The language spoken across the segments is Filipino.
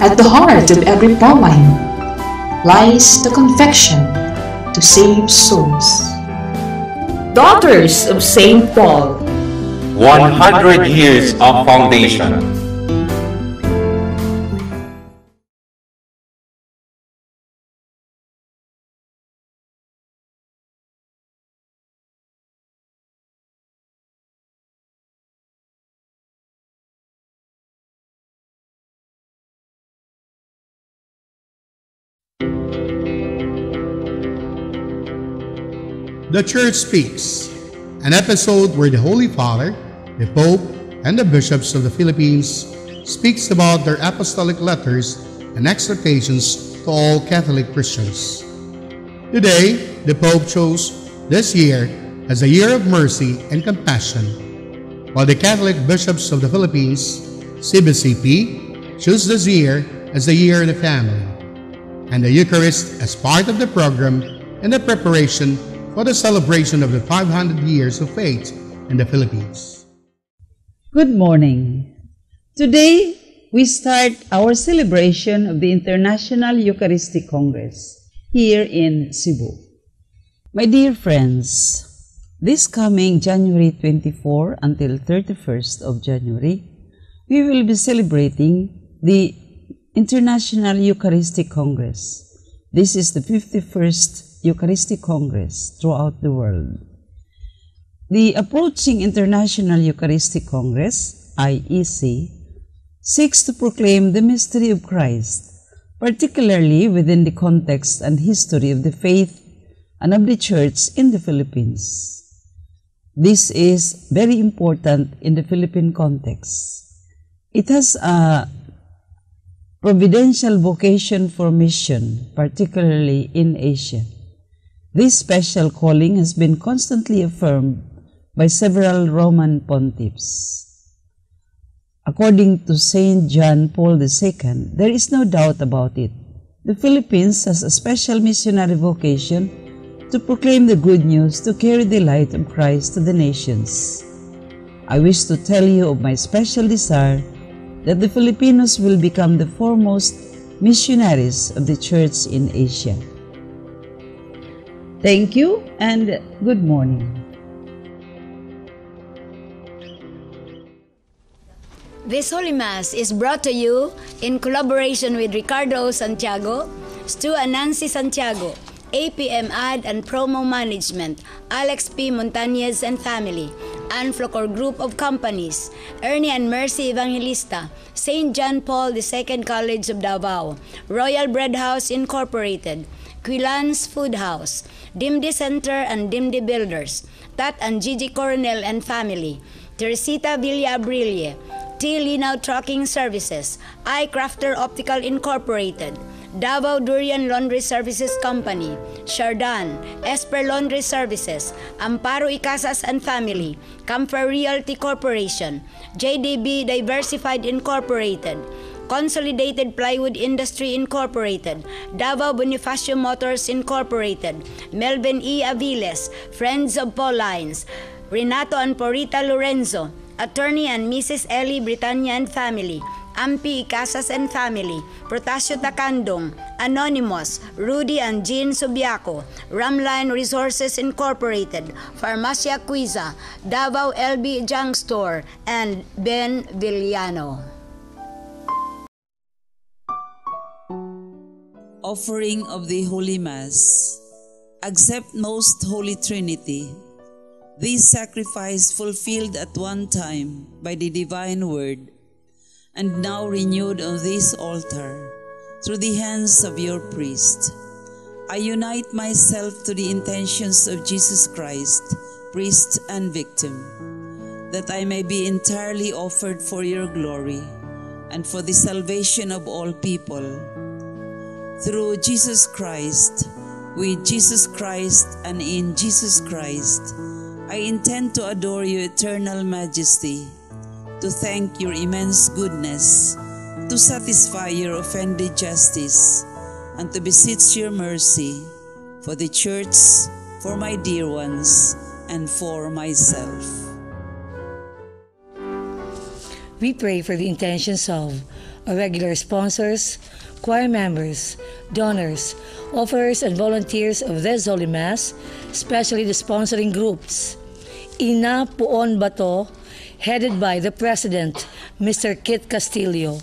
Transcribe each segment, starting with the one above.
At the heart of every Pauline lies the conviction to save souls. Daughters of St. Paul, 100 years of foundation. The Church Speaks, an episode where the Holy Father, the Pope, and the bishops of the Philippines speaks about their apostolic letters and exhortations to all Catholic Christians. Today, the Pope chose this year as a year of mercy and compassion, while the Catholic bishops of the Philippines, CBCP, chose this year as the year of the family, and the Eucharist as part of the program and the preparation for the celebration of the 500 years of faith in the Philippines. Good morning. Today, we start our celebration of the International Eucharistic Congress here in Cebu. My dear friends, this coming January 24 until 31st of January, we will be celebrating the International Eucharistic Congress. This is the 51st Eucharistic Congress throughout the world. The approaching International Eucharistic Congress, IEC, seeks to proclaim the mystery of Christ, particularly within the context and history of the faith and of the Church in the Philippines. This is very important in the Philippine context. It has a providential vocation for mission, particularly in Asia. This special calling has been constantly affirmed by several Roman pontiffs. According to Saint John Paul II, there is no doubt about it. The Philippines has a special missionary vocation to proclaim the good news, to carry the light of Christ to the nations. I wish to tell you of my special desire that the Filipinos will become the foremost missionaries of the Church in Asia. Thank you and good morning. This Holy Mass is brought to you in collaboration with Ricardo Santiago, Stu and Nancy Santiago, APM Ad and Promo Management, Alex P. Montañez and Family, Ann Flocor Group of Companies, Ernie and Mercy Evangelista, St. John Paul II College of Davao, Royal Bread House Incorporated, Quilans Food House, Dimdi Center and Dimdi Builders, Tat and Gigi Coronel and Family, Teresita Villa Abrilie, T. Linaw Trucking Services, iCrafter Optical Incorporated, Davao Durian Laundry Services Company, Shardan, Esper Laundry Services, Amparo Icasas and Family, Camphor Realty Corporation, JDB Diversified Incorporated, Consolidated Plywood Industry Incorporated, Davao Bonifacio Motors Incorporated, Melvin E. Aviles, Friends of Paulines, Renato and Porita Lorenzo, Attorney and Mrs. Ellie Britannia and Family, Ampi Icasas and Family, Protasio Takandong, Anonymous, Rudy and Jean Subiaco, Ramline Resources Incorporated, Farmacia Quiza, Davao LB Junk Store, and Ben Villano. Offering of the Holy Mass. Accept Most Holy Trinity. This sacrifice fulfilled at one time by the divine word, and now renewed on this altar through the hands of your priest. I unite myself to the intentions of Jesus Christ, priest and victim, that I may be entirely offered for your glory and for the salvation of all people. Through Jesus Christ, with Jesus Christ, and in Jesus Christ, I intend to adore your eternal majesty, to thank your immense goodness, to satisfy your offended justice, and to beseech your mercy for the Church, for my dear ones, and for myself. We pray for the intentions of regular sponsors, choir members, donors, offerers, and volunteers of this Holy Mass, especially the sponsoring groups. Ina Puon Bato, headed by the President, Mr. Kit Castillo.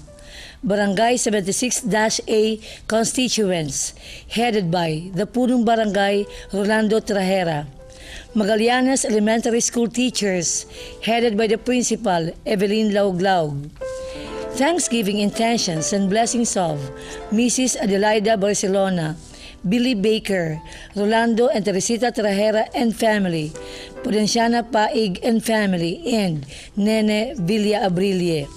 Barangay 76-A constituents, headed by the Punong Barangay Rolando Trajera. Magallanes Elementary School teachers, headed by the Principal Evelyn Lauglaug. Thanksgiving intentions and blessings of Mrs. Adelaida Barcelona, Billy Baker, Rolando and Teresita Trajera and family, Pudenciana Paig and family, and Nene Villa Abrilie.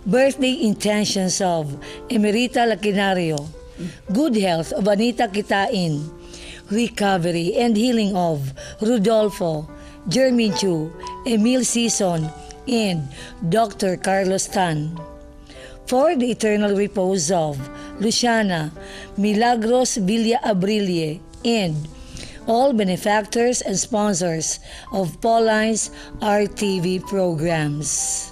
Birthday intentions of Emerita Laquinario, good health of Anita Kitain, recovery and healing of Rudolfo, Jermin Chu, Emil Sison, and Dr. Carlos Tan. For the eternal repose of Luciana Milagros Villa Abrilie and all benefactors and sponsors of Pauline's RTV programs.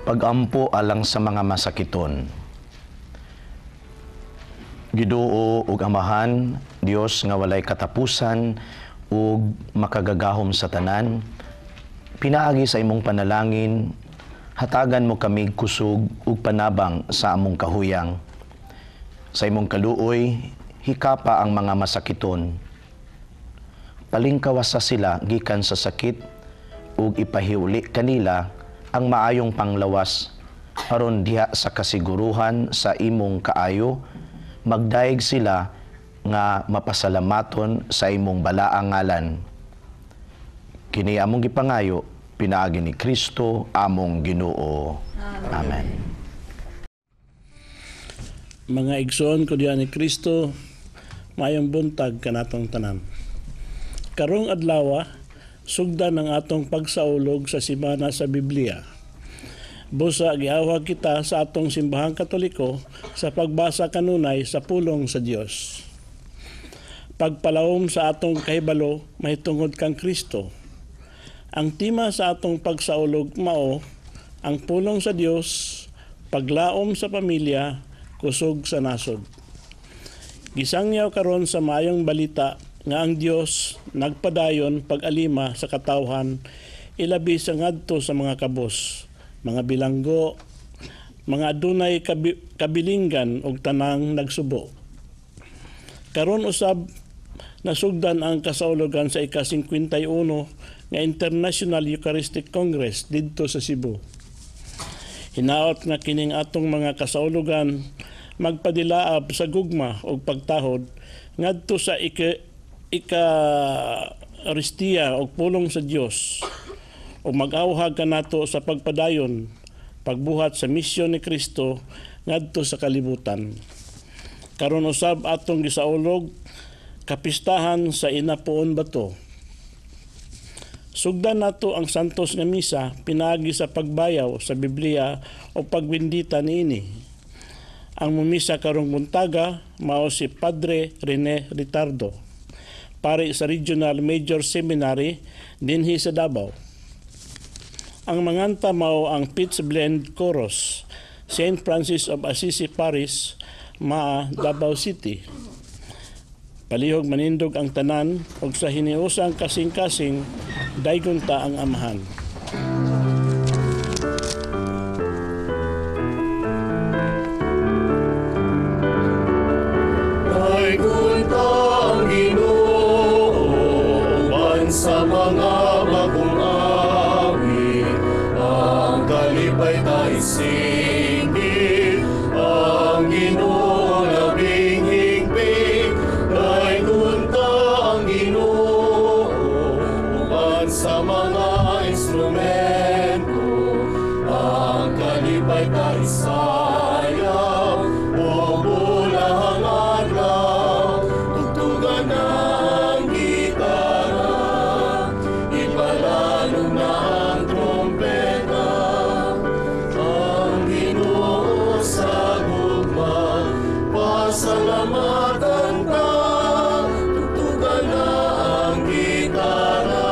Pagampo alang sa mga masakiton. Ginoo ug Amahan, Dios nga walay katapusan ug makagagahom sa tanan, pinaagi sa imong panalangin, hatagan mo kami kusog ug panabang sa among kahuyang. Sa imong kaluoy, hikapa ang mga masakiton. Palingkawasa sila gikan sa sakit ug ipahiuli kanila ang maayong panglawas aron diha sa kasiguruhan sa imong kaayo, magdaig sila nga mapasalamaton sa imong balaang ngalan. Kini among gipangayo, pinaagi ni Kristo among Ginoo. Amen. Mga igsoon ko diyan ni Kristo, mayong buntag kanatong tanan. Karong adlaw, sugdan ang atong pagsaulog sa simana sa Biblia. Busa giawhag kita sa atong simbahang Katoliko sa pagbasa kanunay sa pulong sa Dios. Pagpalawom sa atong kahibalo mahitungod kang Kristo. Ang tema sa atong pagsaulog mao ang pulong sa Dios, paglaom sa pamilya, kusog sa nasod. Gisangyaw karon sa maayong balita nga ang Dios nagpadayon pag-alima sa katawhan, ilabi sa ngadto sa mga kabos, mga bilanggo, mga adunay kabilinggan og tanang nagsubo. Karon usab nasugdan ang kasaulogan sa ika-51 nga International Eucharistic Congress didto sa Cebu. Hinaot nga kining atong mga kasaulogan magpadilaab sa gugma o pagtahod ngadto sa ika-aristiya o pulong sa Dios o mag-awhag kanato sa pagpadayon pagbuhat sa misyon ni Kristo ngadto sa kalibutan. Karon usab atong gisaulog kapistahan sa Ina Puon Bato. Sugdan nato ang santos nga misa pinaagi sa pagbayaw sa Biblia o pagbindita niini. Ang mumisa karong buntaga mao si Padre Rene Ritardo, pari sa Regional Major Seminary dinhi sa Davao. Ang manganta mao ang Pitts Blend Chorus, St. Francis of Assisi Parish, Maa, Davao City. Palihog manindog ang tanan ug sa hiniusang kasing-kasing daygon ta ang Amahan. Daygon ta ang Ginoo ban sa mga bagong awit, ang kalipay ta isingit, ang Ginoo labing higpit. Daygon ta ang Ginoo ban sa mga instrumento, ang kalipay ta isayaw o bulahang adlaw, tugtugan ng gitara, ipalalong na ang trompeta. Ang Ginoo sa gugma, pasalamatan ta, tugtugan na ang gitara,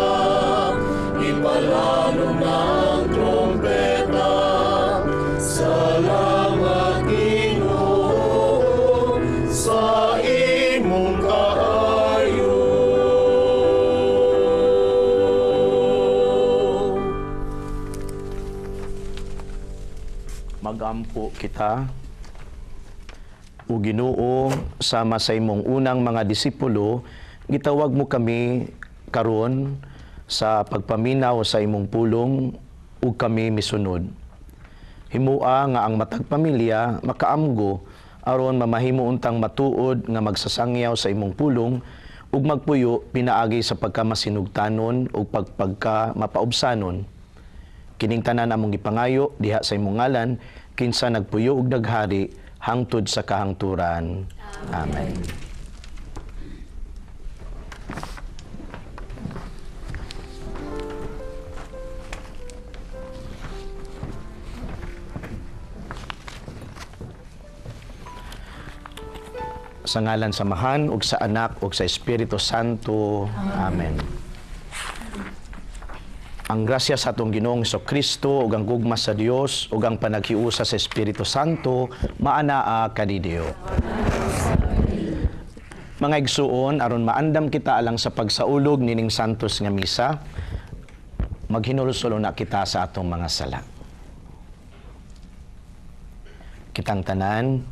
ipalalong na ang trompeta. Magampo kita, o Ginoo, sama sa imong unang mga disipulo, gitawag mo kami karon sa pagpaminaw sa imong pulong ug kami misunod. Himua nga ang matag pamilya makaamgo aron mamahimo untang matuod nga magsasangyaw sa imong pulong ug magpuyo pinaagi sa pagkamasinugtanon ug pagpagka mapaubsanon. Kining tanan among gipangayo diha sa imong ngalan kinsa nagpuyo ug naghari hangtod sa kahangturan. Amen. Sa ngalan sa Amahan ug sa Anak ug sa Espiritu Santo. Amen. Ang grasya sa atong Ginoong Jesucristo ug ang gugma sa Dios ug ang panaghiusa sa Espiritu Santo maanaa kanidiyo. Mga igsuon, aron maandam kita alang sa pagsaulog nining santos nga misa, maghinulsol na kita sa atong mga sala. Kitang tanan,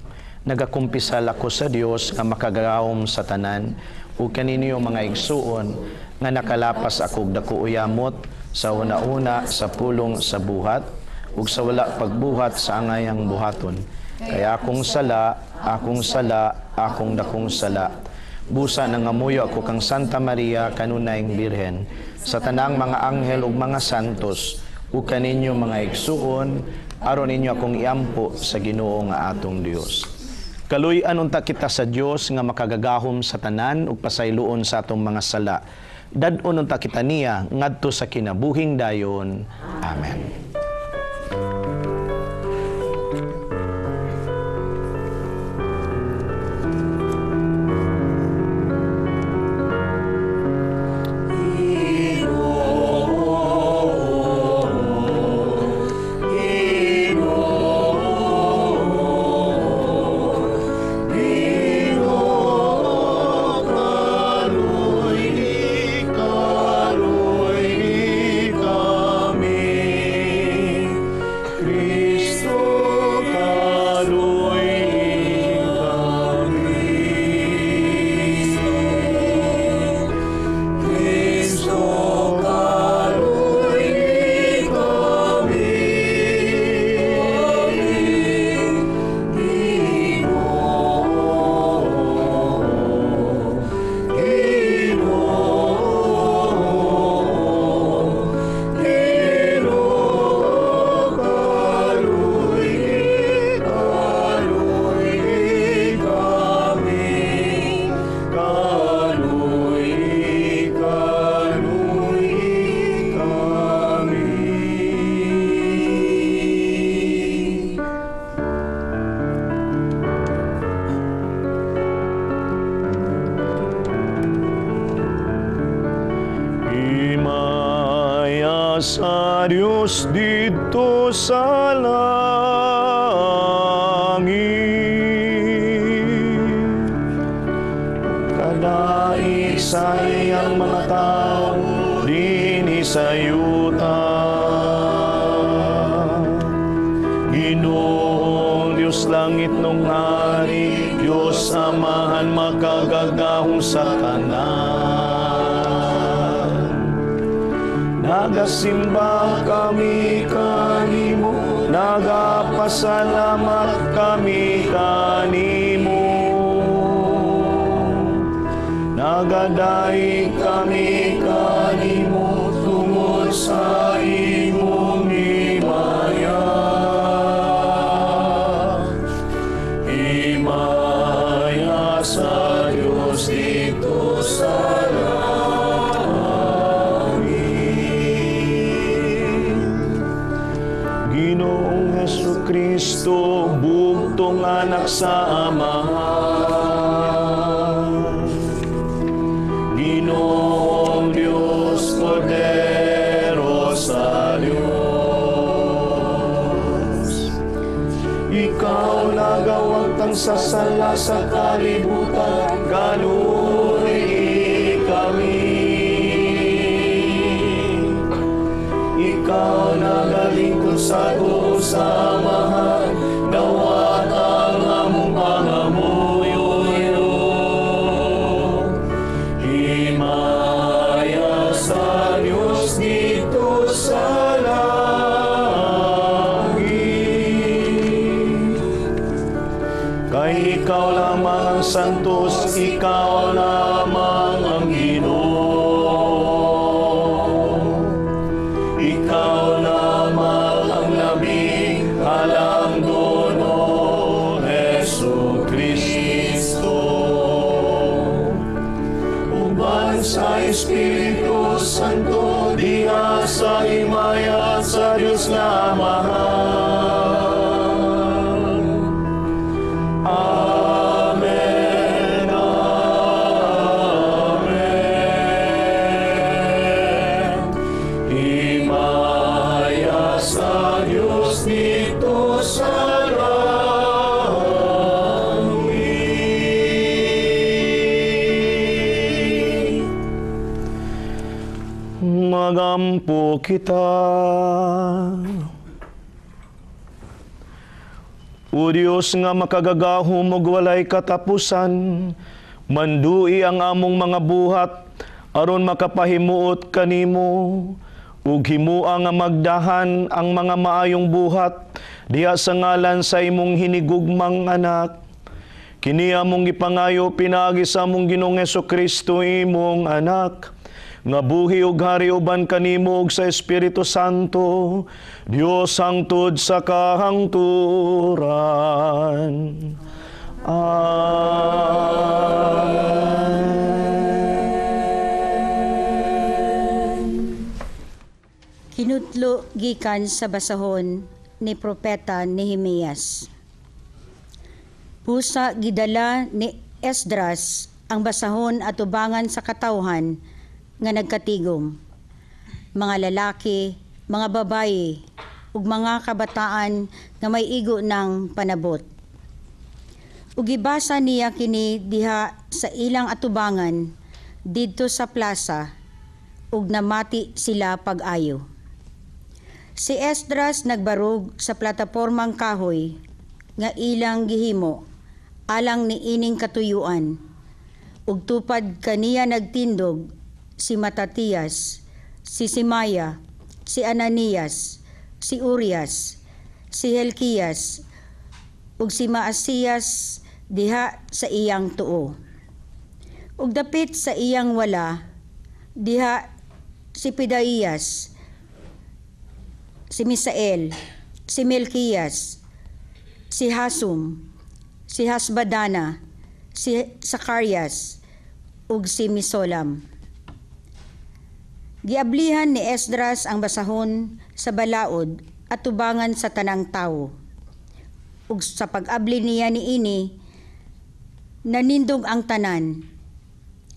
nagakumpisal ako sa Dios nga makagawom sa tanan ug kaninyo mga igsuon nga nakalapas ako dako uyamot sa una-una sa pulong sa buhat ug sa wala pagbuhat sa angayang buhaton. Kaya akong sala, akong dakong sala. Busa nangamuyo ako kang Santa Maria kanunayng Birhen, sa tanang mga anghel ug mga santos, ug kaninyo mga igsuon, aron ninyo akong iampo sa Ginoo nga atong Dios. Kaluy-an unta kita sa Dios nga makagagahom sa tanan ug pasayloon sa atong mga sala. Dad-on unta kita niya ngadto sa kinabuhing dayon. Amen. sa Diyos dito sa langit. Kadait sa iyang mga tao, dinhi sa yuta. Ginoong Diyos langit nung hari, Diyos Amahan makagagahong sa tanan. Nagasimba kami kanimo, nagapasalamat kami kanimo. Nagadaig kami kanimo tungod sa imong himaya. Himaya sa Diyos dito sa Ginoong Jesucristo, bugtong anak sa Amahan. Ginoong Diyos, Kordero sa Diyos. Ikaw nagawag tang sasala sa kalibutan, kaluhi kami. Ikaw nagalingkod sa Samahan, ikaw lamang ang santos, ikaw lamang ang Ginoo. Ikaw lamang ang labing halangdono, Hesu Kristo. Uban sa Espiritu Santo, diha sa himaya sa Diyos na mahal. Amen, amen. Himaya sa Diyos dito sa langit. Magampo kita. O Diyos nga makagagahom ug walay katapusan, mandui ang among mga buhat aron makapahimuot kanimo, ug himua nga magdahan ang mga maayong buhat diha sa ngalan sa imong hinigugmang anak. Kini among gipangayo pinaagi sa among Ginoong Hesukristo imong anak, nga buhi ug hari uban kanimo ug sa Espiritu Santo, Dios hangtod sa kahangturan. Amen. Kinutlo gikan sa basahon ni Propeta Nehemias. Pusa gidala ni Esdras ang basahon at ubangan sa katawhan nga nagkatigom, mga lalaki, mga babaye, ug mga kabataan nga may igo ng panabot. Ug gibasa niya kini diha sa ilang atubangan didto sa plaza, ug namati sila pag-ayo. Si Esdras nagbarog sa platapormang kahoy nga ilang gihimo alang ni ining katuyuan, ug tupad kaniya nagtindog si Matatias, si Simaya, si Ananias, si Urias, si Helkias, ug si Maasiyas diha sa iyang tuo. Ug dapit sa iyang wala, diha si Pedaias, si Misael, si Melkias, si Hasum, si Hasbadana, si Zacarias, ug si Mesulam. Giablihan ni Esdras ang basahon sa balaod at tubangan sa tanang tao. Ug sa pag-abli niya niini, nanindog ang tanan.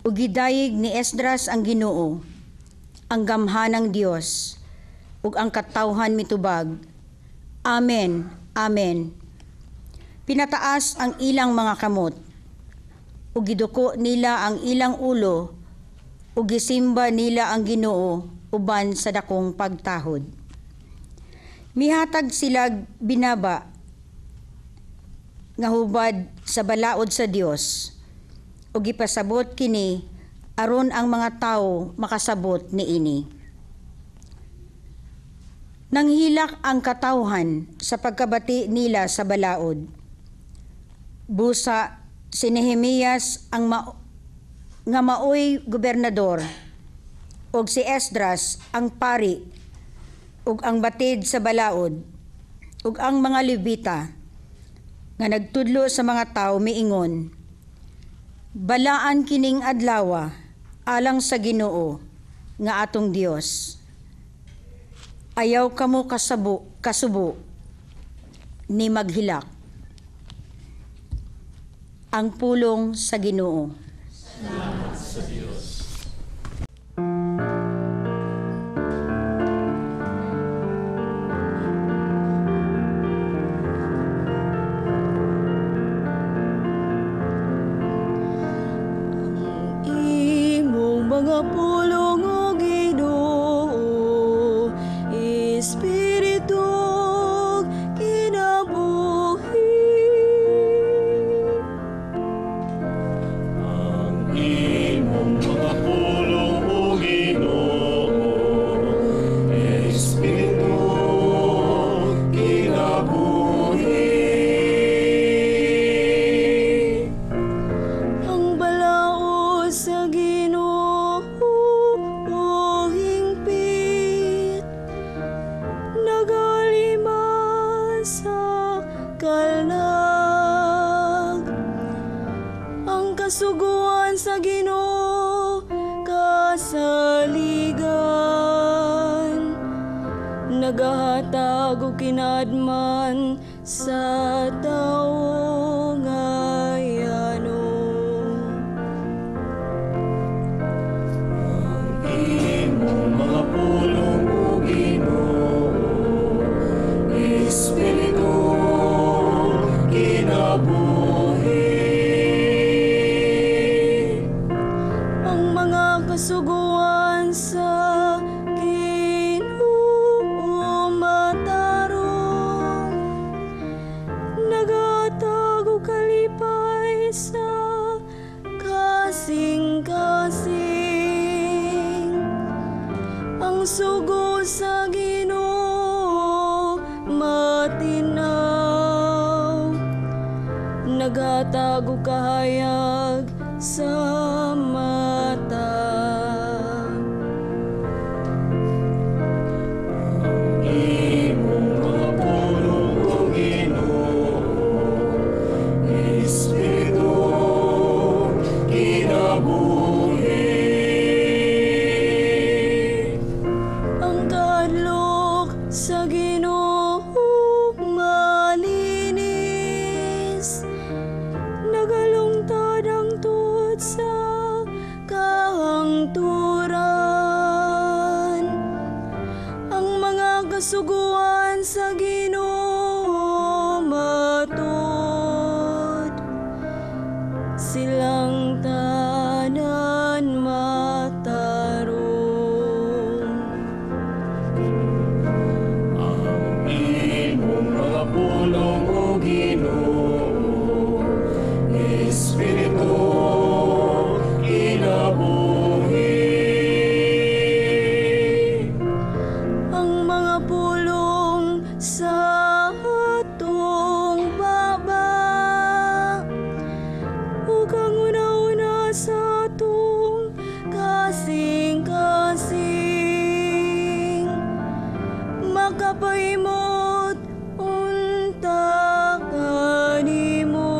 Ug gidayeg ni Esdras ang Ginoo, ang gamhanang Dios, ug ang katawhan mitubag. Amen, amen. Pinataas ang ilang mga kamot, ug giduko nila ang ilang ulo, ug gisimba nila ang Ginoo uban sa dakong pagtahod. Mihatag sila binaba nga hubad sa balaod sa Dios, ug gipasabot kini aron ang mga tawo makasabot niini. Nanghilak ang katawhan sa pagkabati nila sa balaod. Busa si Nehemias ang nga maoy gobernador, ug si Esdras ang pari, ug ang batid sa balaod, ug ang mga Levita nga nagtudlo sa mga tawo miingon, balaan kining adlaw alang sa Ginoo nga atong Dios. Ayaw kamo kasubo ni maghilak. Ang pulong sa Ginoo. Salamat sa Diyos. Imong mga pulong o Ginoo, Espiritu kinabuhi. kalag. Ang kasuguan sa Ginoo kasaligan, nagahatag og kinadman sa tawo ngayano. Ang imong mga pulong o Ginoo, Espiritu kinabuhi. Ang mga kasuguan sa Ginoo matarong, nagatag og kalipay sa kasing-kasing. Ang sugo sa Ginoo matinaw, naghatag og kahayag sa mata. Imong mga pulong o Ginoo, Espiritu kinabuhi. Ang kadlok sa Ginoo malinis, nagalungtad ang tuod sa kahangturan. Ang mga kasuguan sa Ginoo matud, silang tanan matarong. Imong mga pulong o Ginoo, Espiritu kinabuhi. Ang mga pulong sa atong baba, ug ang una-una sa atong kasing-kasing, makapahimot unta kanimo.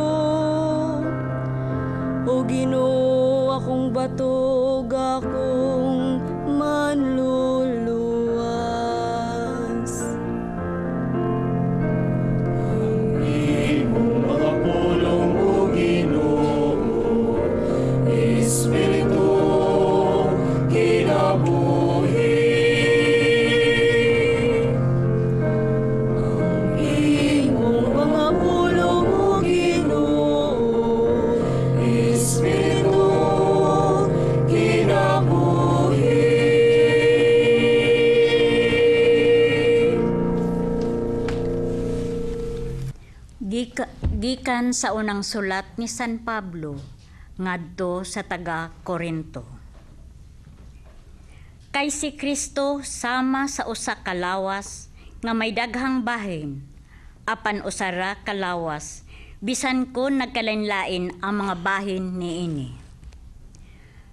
O Ginoo, akong batog, akong manluluwas. Imong mga pulong o Ginoo, Espiritu kinabuhi. Imong mga pulong o Ginoo, Espiritu kinabuhi. Gikan sa unang sulat ni San Pablo ngadto sa taga Corinto. Kay si Kristo sama sa usa ka lawas nga may daghang bahin, apan usara ka lawas, bisan ko nagkalain-lain ang mga bahin niini.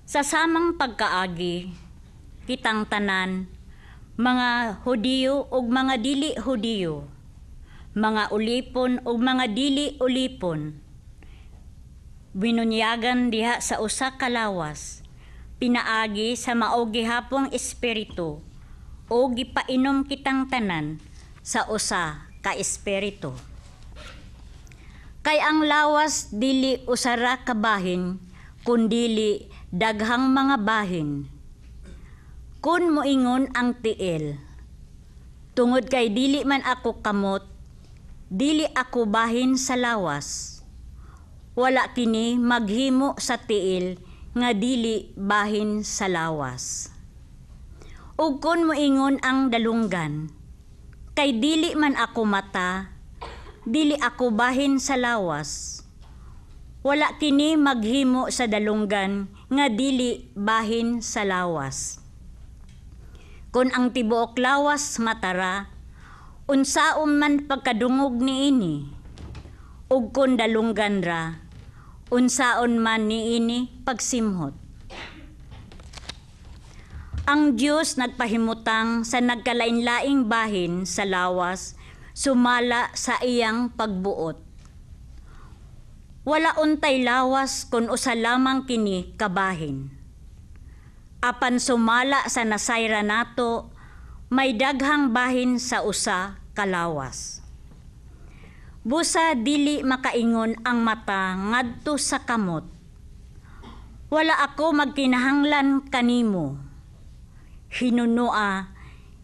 Sa samang pagkaagi, kitang tanan, mga Hudiyo ug mga dili Hudiyo, mga ulipon ug mga dili ulipon, binunyagan diha sa usa ka lawas, pinaagi sa mao gihapong espiritu, o gipainom kitang tanan sa usa ka espiritu. Kay ang lawas dili usara ka bahin, kundili daghang mga bahin. Kun moingon ang tiil, tungod kay dili man ako kamot, dili ako bahin sa lawas, wala kini maghimo sa tiil nga dili bahin sa lawas. Ug kun moingon ang dalunggan, kay dili man ako mata, dili ako bahin sa lawas, wala kini maghimo sa dalunggan nga dili bahin sa lawas. Kun ang tibuok lawas matara, unsaon man pagkadungog niini, ug kun dalunggan ra, unsaon man niini pagsimhot. Ang Dios nagpahimutang sa nagkalain-laing bahin sa lawas sumala sa iyang pagbuot. Wala untay lawas kun usa lamang kini kabahin. Apan sumala sa nasayra nato, may daghang bahin sa usa kalawas. Busa dili makaingon ang mata ngadto sa kamot. Wala ako magkinahanglan kanimo. Hinunua,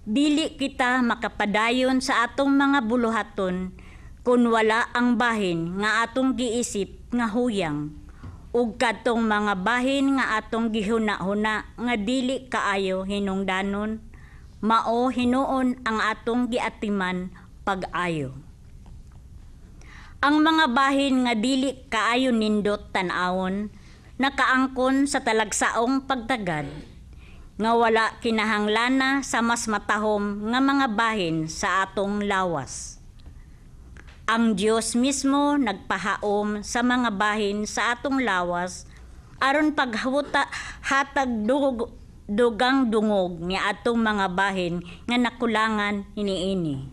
dili kita makapadayon sa atong mga buluhaton kung wala ang bahin nga atong giisip nga huyang ug kadtong mga bahin nga atong gihuna-huna nga dili kaayo hinungdanon, mao hinuon ang atong giatiman pag-ayo. Ang mga bahin nga dili kaayo nindot tan-awon nakaangkon sa talagsaong pagtagad nga wala kinahanglana sa mas matahom nga mga bahin sa atong lawas. Ang Dios mismo nagpahaom sa mga bahin sa atong lawas aron hatag dugang dungog ni atong mga bahin nga nakulangan hiniini.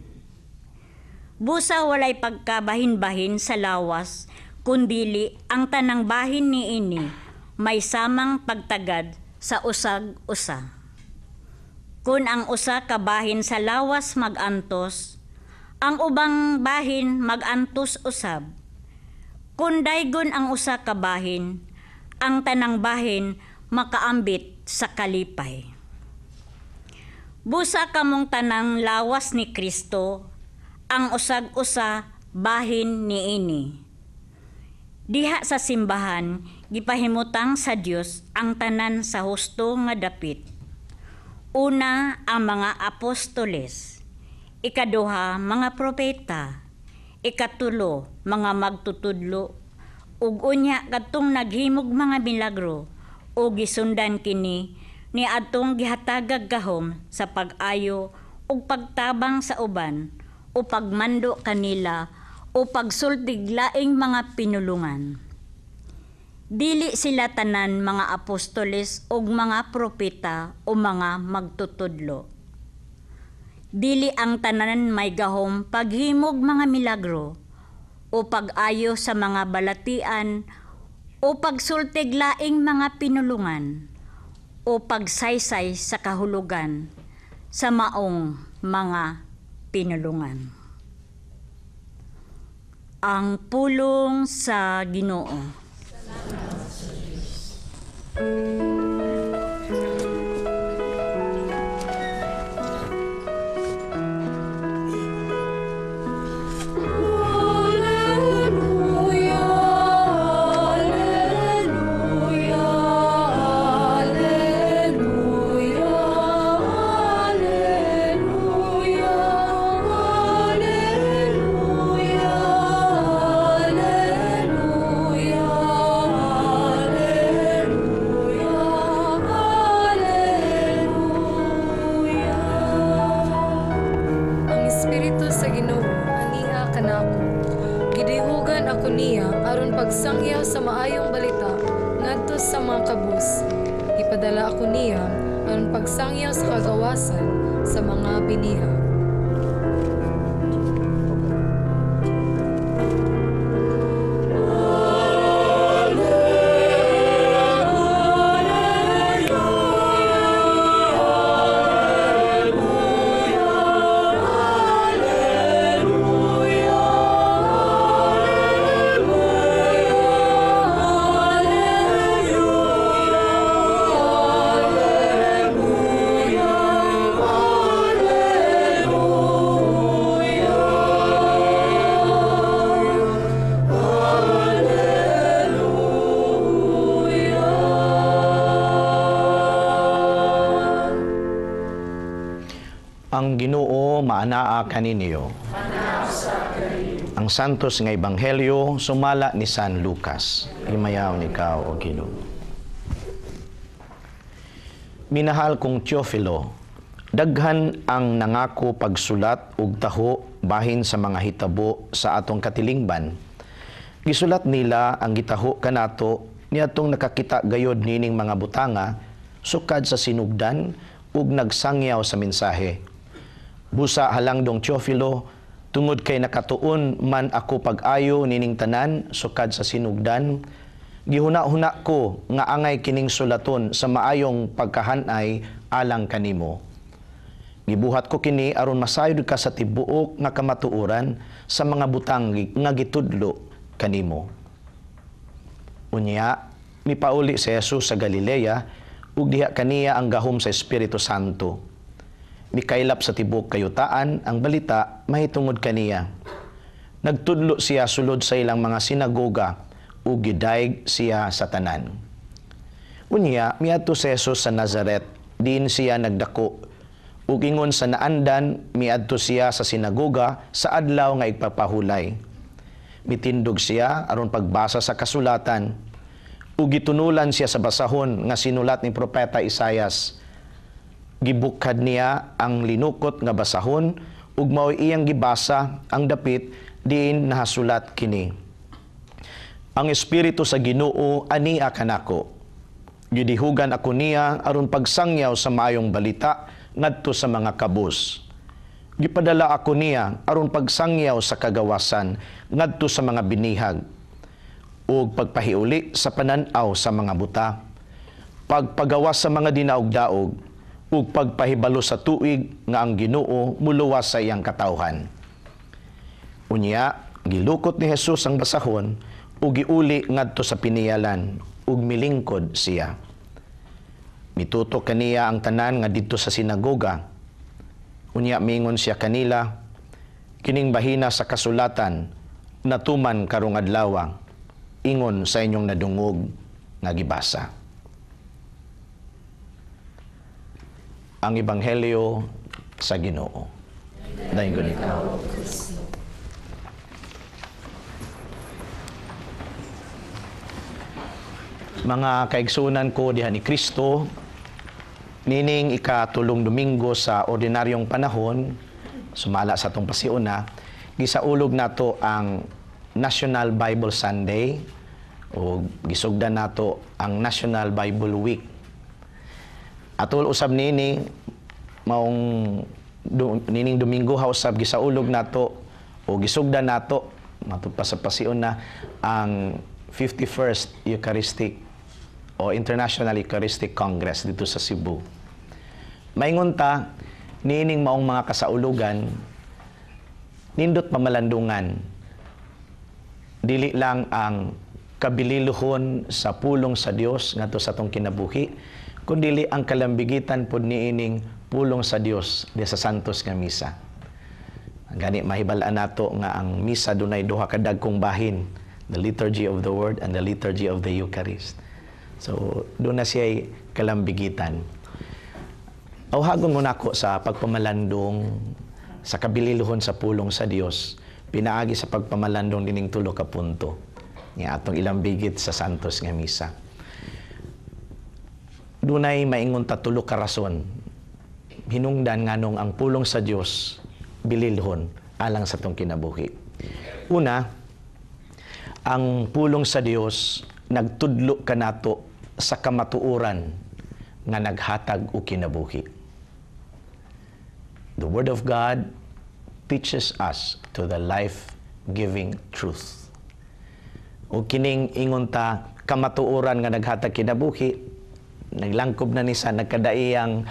Busa walay pagkabahin-bahin sa lawas, kundili ang tanang bahin niini may samang pagtagad sa usag-usa. Kung ang usa ka bahin sa lawas magantos, ang ubang bahin magantos usab. Kung daygon ang usa ka bahin, ang tanang bahin makaambit sa kalipay. Busa kamong tanang lawas ni Kristo, ang usag-usa bahin niini. Diha sa simbahan, gipahimutang sa Dios ang tanan sa husto nga dapit. Una, ang mga apostoles. Ikaduha, mga propeta. Ikatulo, mga magtutudlo. Ug unya kadtong naghimog mga milagro o gisundan kini ni adtong gihatagag gahom sa pag-ayo ug pagtabang sa uban o pagmando kanila o pagsultig laing mga pinulungan. Dili sila tanan mga apostoles o mga propeta o mga magtutudlo. Dili ang tanan may gahom paghimog mga milagro o pag-ayo sa mga balatian o pagsultig laing mga pinulungan o pagsaysay sa kahulugan sa maong mga pinulungan. Ang pulong sa Ginoo. Pagsangyaw sa maayong balita ngadto sa mga kabus. Ipadala ako niya ang pagsangyaw sa kagawasan sa mga biniha. Ang Ginoo maanaa kaninyo. Ang santos nga ebanghelyo sumala ni San Lucas. Himayaw ni ikaw o Ginoo. Minahal kong Teofilo, daghan ang nangako pagsulat ug taho bahin sa mga hitabo sa atong katilingban. Gisulat nila ang gitaho kanato niadtong nakakita gayod nining mga butanga sukad sa sinugdan ug nagsangyaw sa mensahe. Busa halangdong Teofilo, Tungod kay nakatuon man ako pag-ayo nining tanan sukad sa sinugdan, gihuna-huna ko nga angay kining sulaton sa maayong pagkahanay alang kanimo. Gibuhat ko kini aron masayod ka sa tibuok nga kamatuoran sa mga butang nga gitudlo kanimo. Unya, mipauli si Jesus sa Galilea ug diha kaniya ang gahom sa Espiritu Santo. Mikaylap sa tibuok kayutaan ang balita mahitungod kaniya. Nagtudlo siya sulod sa ilang mga sinagoga ug gidayeg siya sa tanan. Unya, miadto si Jesus sa Nazaret, diin siya nagdako. Ug ingon sa naandan, miadto siya sa sinagoga sa adlaw nga igpapahulay. Mitindog siya aron pagbasa sa kasulatan, ug gitunulan siya sa basahon nga sinulat ni Propeta Isaias. Gibukhad niya ang linukot nga basahon, ug mao'y iyang gibasa ang dapit diin nahasulat kini. Ang Espiritu sa Ginoo ania kanako. Gidihugan ako niya aron pagsangyaw sa maayong balita ngadto sa mga kabus. Gipadala ako niya aron pagsangyaw sa kagawasan ngadto sa mga binihag ug pagpahiuli sa pananaw sa mga buta, pagpagawas sa mga dinaog-daog ug pagpahibalo sa tuig nga ang Ginoo muluwas sa iyang katawhan. Unya, gilukot ni Jesus ang basahon ug giuli ngadto sa piniyalan ug milingkod siya. Mituto kaniya ang tanan nga didto sa sinagoga. Unya mingon siya kanila, kining bahina sa kasulatan natuman karong adlaw, ingon sa inyong nadungog nga gibasa. Ang Ebanghelyo sa Ginoo. Dayon ikaw. Mga kaigsunan ko diha ni Kristo, nining ikatulong Domingo sa ordinaryong panahon, sumala sa atong pasiuna, gisaulog nato ang National Bible Sunday o gisugdan nato ang National Bible Week. Atul usab nini maong nining Domingo usab gisaulog nato o gisugdan nato matupad sa pasiuna ang 51st Eucharistic o International Eucharistic Congress dito sa Cebu. Maingon ta, nining maong mga kasaulugan, nindot pamalandungan, dili lang ang kabililuhon sa pulong sa Dios ngadto sa atong kinabuhi, kundi ang kalambigitan pod niining pulong sa Dios di sa Santos nga misa. Gani mahibalaan nato nga ang misa dunay duha ka dagkong bahin, the liturgy of the word and the liturgy of the Eucharist. So, doon na siya kalambigitan. Awhagon mo nako sa pagpamalandong sa kabililuhon sa pulong sa Dios, pinaagi sa pagpamalandong dining tulo ka punto nga atong ilambigit sa Santos nga misa. Dunay maingon ta tulo ka rason hinungdan nganong ang pulong sa Dios bililhon alang sa atong kinabuhi. Una, ang pulong sa Dios nagtudlo kanato sa kamatuoran nga naghatag og kinabuhi. The Word of God teaches us to the life-giving truth. O kining ingon ta kamatuoran nga naghatag kinabuhi, naglangkob na ni sa nagkadaiyang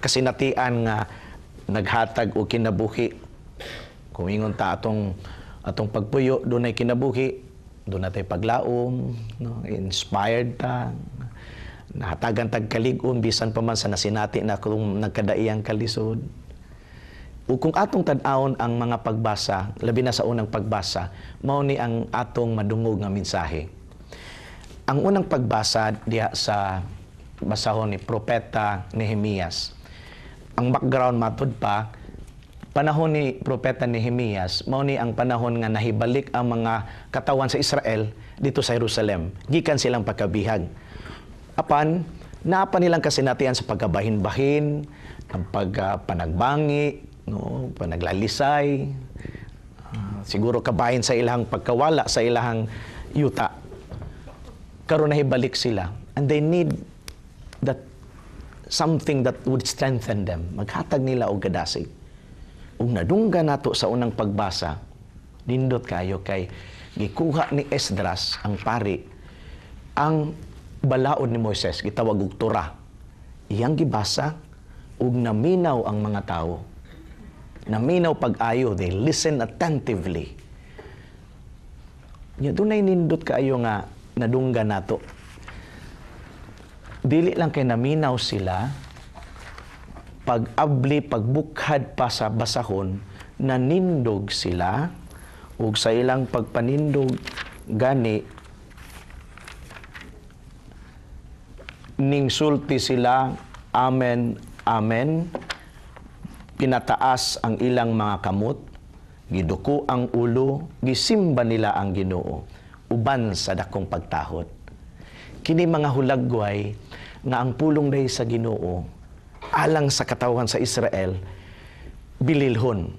kasinatian nga naghatag og kinabuhi. Kung ingon ta atong pagpuyo dunay kinabuhi, doon natin paglaom, no? Inspired ta, nahatagan tag kalig-on, bisan pa man sa nasinati na kung nagkadaiyang kalisod. O kung atong tad-aon ang mga pagbasa, labi na sa unang pagbasa, mao ni ang atong madungog nga mensahe. Ang unang pagbasa diha sa basahon ni Propeta Nehemias. Ang background matud pa, panahon ni Propeta Nehemias, mao ni ang panahon nga nahibalik ang mga katawan sa Israel dito sa Jerusalem. Gikan silang pagkabihag. Apan, naapa nilang kasinatian sa pagkabahin-bahin, ang pagpanagbangi, no, panaglalisay, siguro kabahin sa ilang pagkawala, sa ilang yuta. Karon nahibalik sila. And they need that something that would strengthen them. Maghatag nila og gadasig. Ug nadungga nato sa unang pagbasa, nindot kayo kay gikuha ni Esdras ang pari ang balaod ni Moises, gitawag og Torah. Iyang gibasa ug naminaw ang mga tao. Naminaw pag-ayo, they listen attentively. Nya dunay nindot kaayo nga nadungga nato. Dili lang kay naminaw sila, pag-abli, pagbukhad pa sa basahon, nanindog sila, ug sa ilang pagpanindog gani, ningsulti sila, amen, amen, pinataas ang ilang mga kamot, giduko ang ulo, gisimba nila ang Ginoo, uban sa dakong pagtahod. Kini mga hulagway nga ang pulong dahi sa Ginoo alang sa katawhan sa Israel bililhon.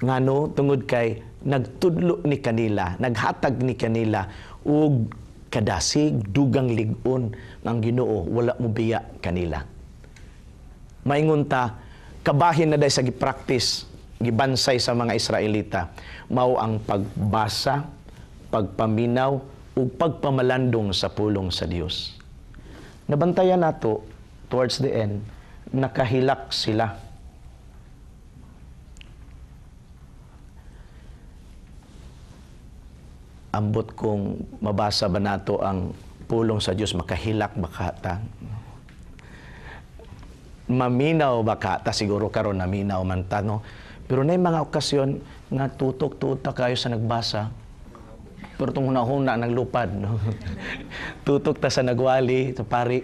Ngano tungod kay nagtudlo ni kanila, naghatag ni kanila ug kadasig dugang lig-on ng Ginoo, wala mo biya kanila. Maingon ta, kabahin na dahi sa gipractice, gibansay sa mga Israelita, mao ang pagbasa, pagpaminaw ug pagpamalandong sa pulong sa Dios. Nabantayan nato towards the end, nakahilak sila. Ambot kung mabasa ba nato ang pulong sa Dios, makahilak baka ta. Maminaw baka ta, siguro karon naminaw man ta, no? Pero na mga okasyon nga tutok-tutok kayo sa nagbasa. Pero itong hunahuna naglupad, no? Tutok ta sa nagwali, sa pari.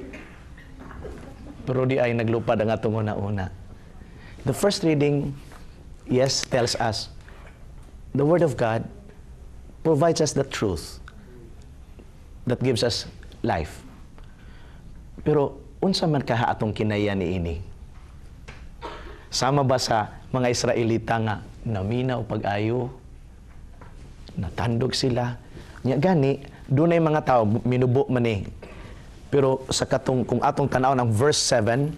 Pero di ay naglupad ang atong una-una. The first reading, yes, tells us the Word of God provides us the truth that gives us life. Pero unsa man kaha atong kinaya niini? Sama ba sa mga Israelita nga naminaw pag-ayo, natandog sila? Nya gani, dunay mga tao minubo man eh. Pero sa katong kung atong tan-aw ng verse 7,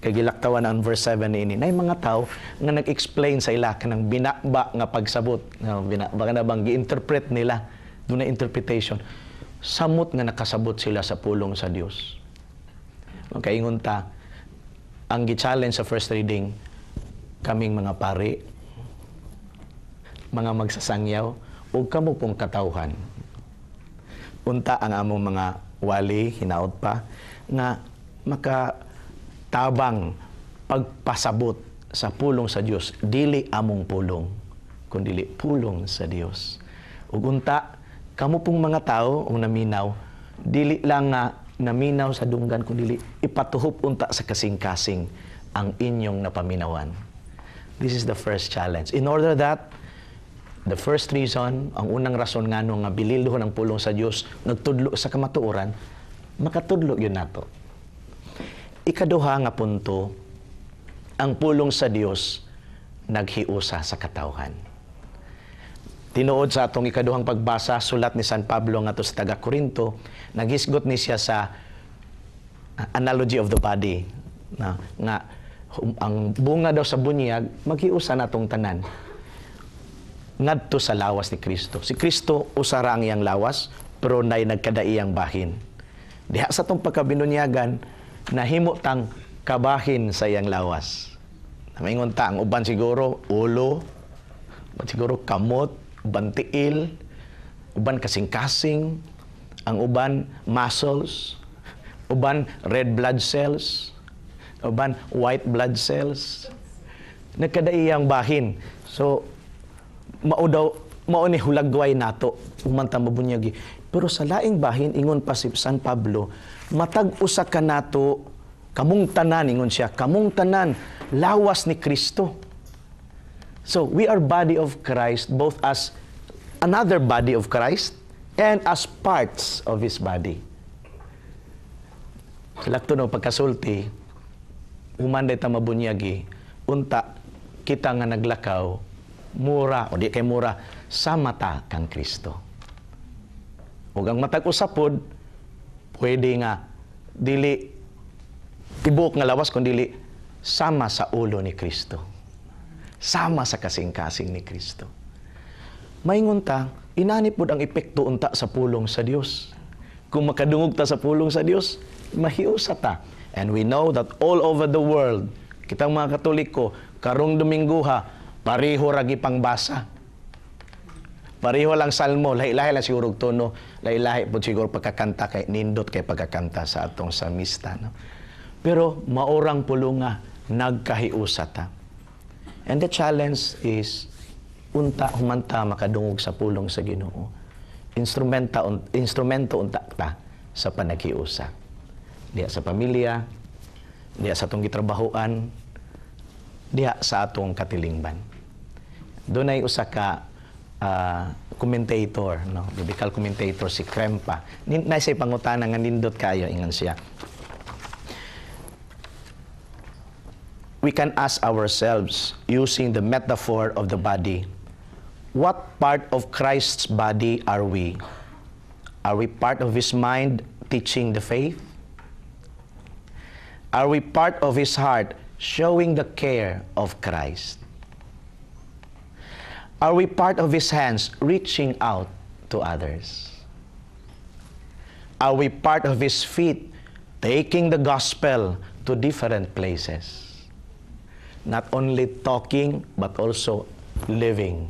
kay gilaktawan ang verse 7 niini, nay mga tao nga nag-explain sa ila kanang binaba nga pagsabot. No, binaba na bang gi-interpret nila, dunay interpretation. Samot nga nakasabot sila sa pulong sa Dios. Kaingon ta, ang gi-challenge sa first reading, kaming mga pari, mga magsasangyaw, o kamo pong katawhan. Unta ang among mga wali, hinaot pa, nga makatabang pagpasabot sa pulong sa Dios, dili among pulong, kundi pulong sa Dios. Ug unta, kamo pong mga tao, o naminaw, dili lang nga naminaw sa dunggan, kundi ipatuhop unta sa kasing-kasing ang inyong napaminawan. This is the first challenge. In order that, the first reason, ang unang rason nga nga bililhon ang pulong sa Dios, nagtudlo sa kamatuoran, makatudlo yun nato. Ikaduha nga punto, ang pulong sa Dios naghiusa sa katawhan. Tinuod sa atong ikaduhang pagbasa, sulat ni San Pablo nga to sa taga-Korinto, naghisgot ni siya sa analogy of the body, na nga ang bunga daw sa bunyag maghiusa natong tanan ngadto sa lawas ni Kristo. Si Kristo usara ang iyang lawas, pero nay nagkadaiyang bahin. Diha sa tong pagkabinunyagan, nahimo tang kabahin sa iyang lawas. Maingon ta, ang uban siguro ulo, uban siguro kamot, uban tiil, uban kasing-kasing, ang uban muscles, uban red blood cells, uban white blood cells. Nagkadaiyang bahin. So, mao ni hulagway nato umanta mabunyagi. Pero sa laing bahin, ingon pa si San Pablo, matag usa ka nato, kamong tanan, ingon siya, kamong tanan, lawas ni Kristo. So, we are body of Christ, both as another body of Christ and as parts of His body. Salakto no pagkasulti, umanday ta mabunyagi, unta kita nga naglakaw, mura, o di kay mura, sa mata kang Kristo. Ug ang matag usapod, pwede nga, dili, tibok nga lawas, kung dili, sama sa ulo ni Kristo. sama sa kasing-kasing ni Kristo. Maingon ta, inani pud ang epekto unta sa pulong sa Dios. Kung makadungog ta sa pulong sa Dios, mahiusa ta. And we know that all over the world, kitang mga Katoliko, karong Domingguha, pareho ragi pangbasa. Pareho lang salmo, lahi-lahi lang siguro tono, lahi-lahi po siguro pagkakanta kay nindot kay pagkakanta sa atong salmista. No? Pero maorang pulunga, nagkahiusa ta. And the challenge is, unta humanta makadungog sa pulong sa Ginoo. Instrumento unta ta sa panaghiusa. Diya sa pamilya, diya sa atong gitrabahoan, diya sa atong katilingban. Doon ay usa ka commentator, no? Biblical commentator si Krempa. Naisay pangutana nga nindot kayo, ingon siya. We can ask ourselves, using the metaphor of the body, what part of Christ's body are we? Are we part of His mind teaching the faith? Are we part of His heart showing the care of Christ? Are we part of His hands reaching out to others? Are we part of His feet taking the gospel to different places? Not only talking, but also living,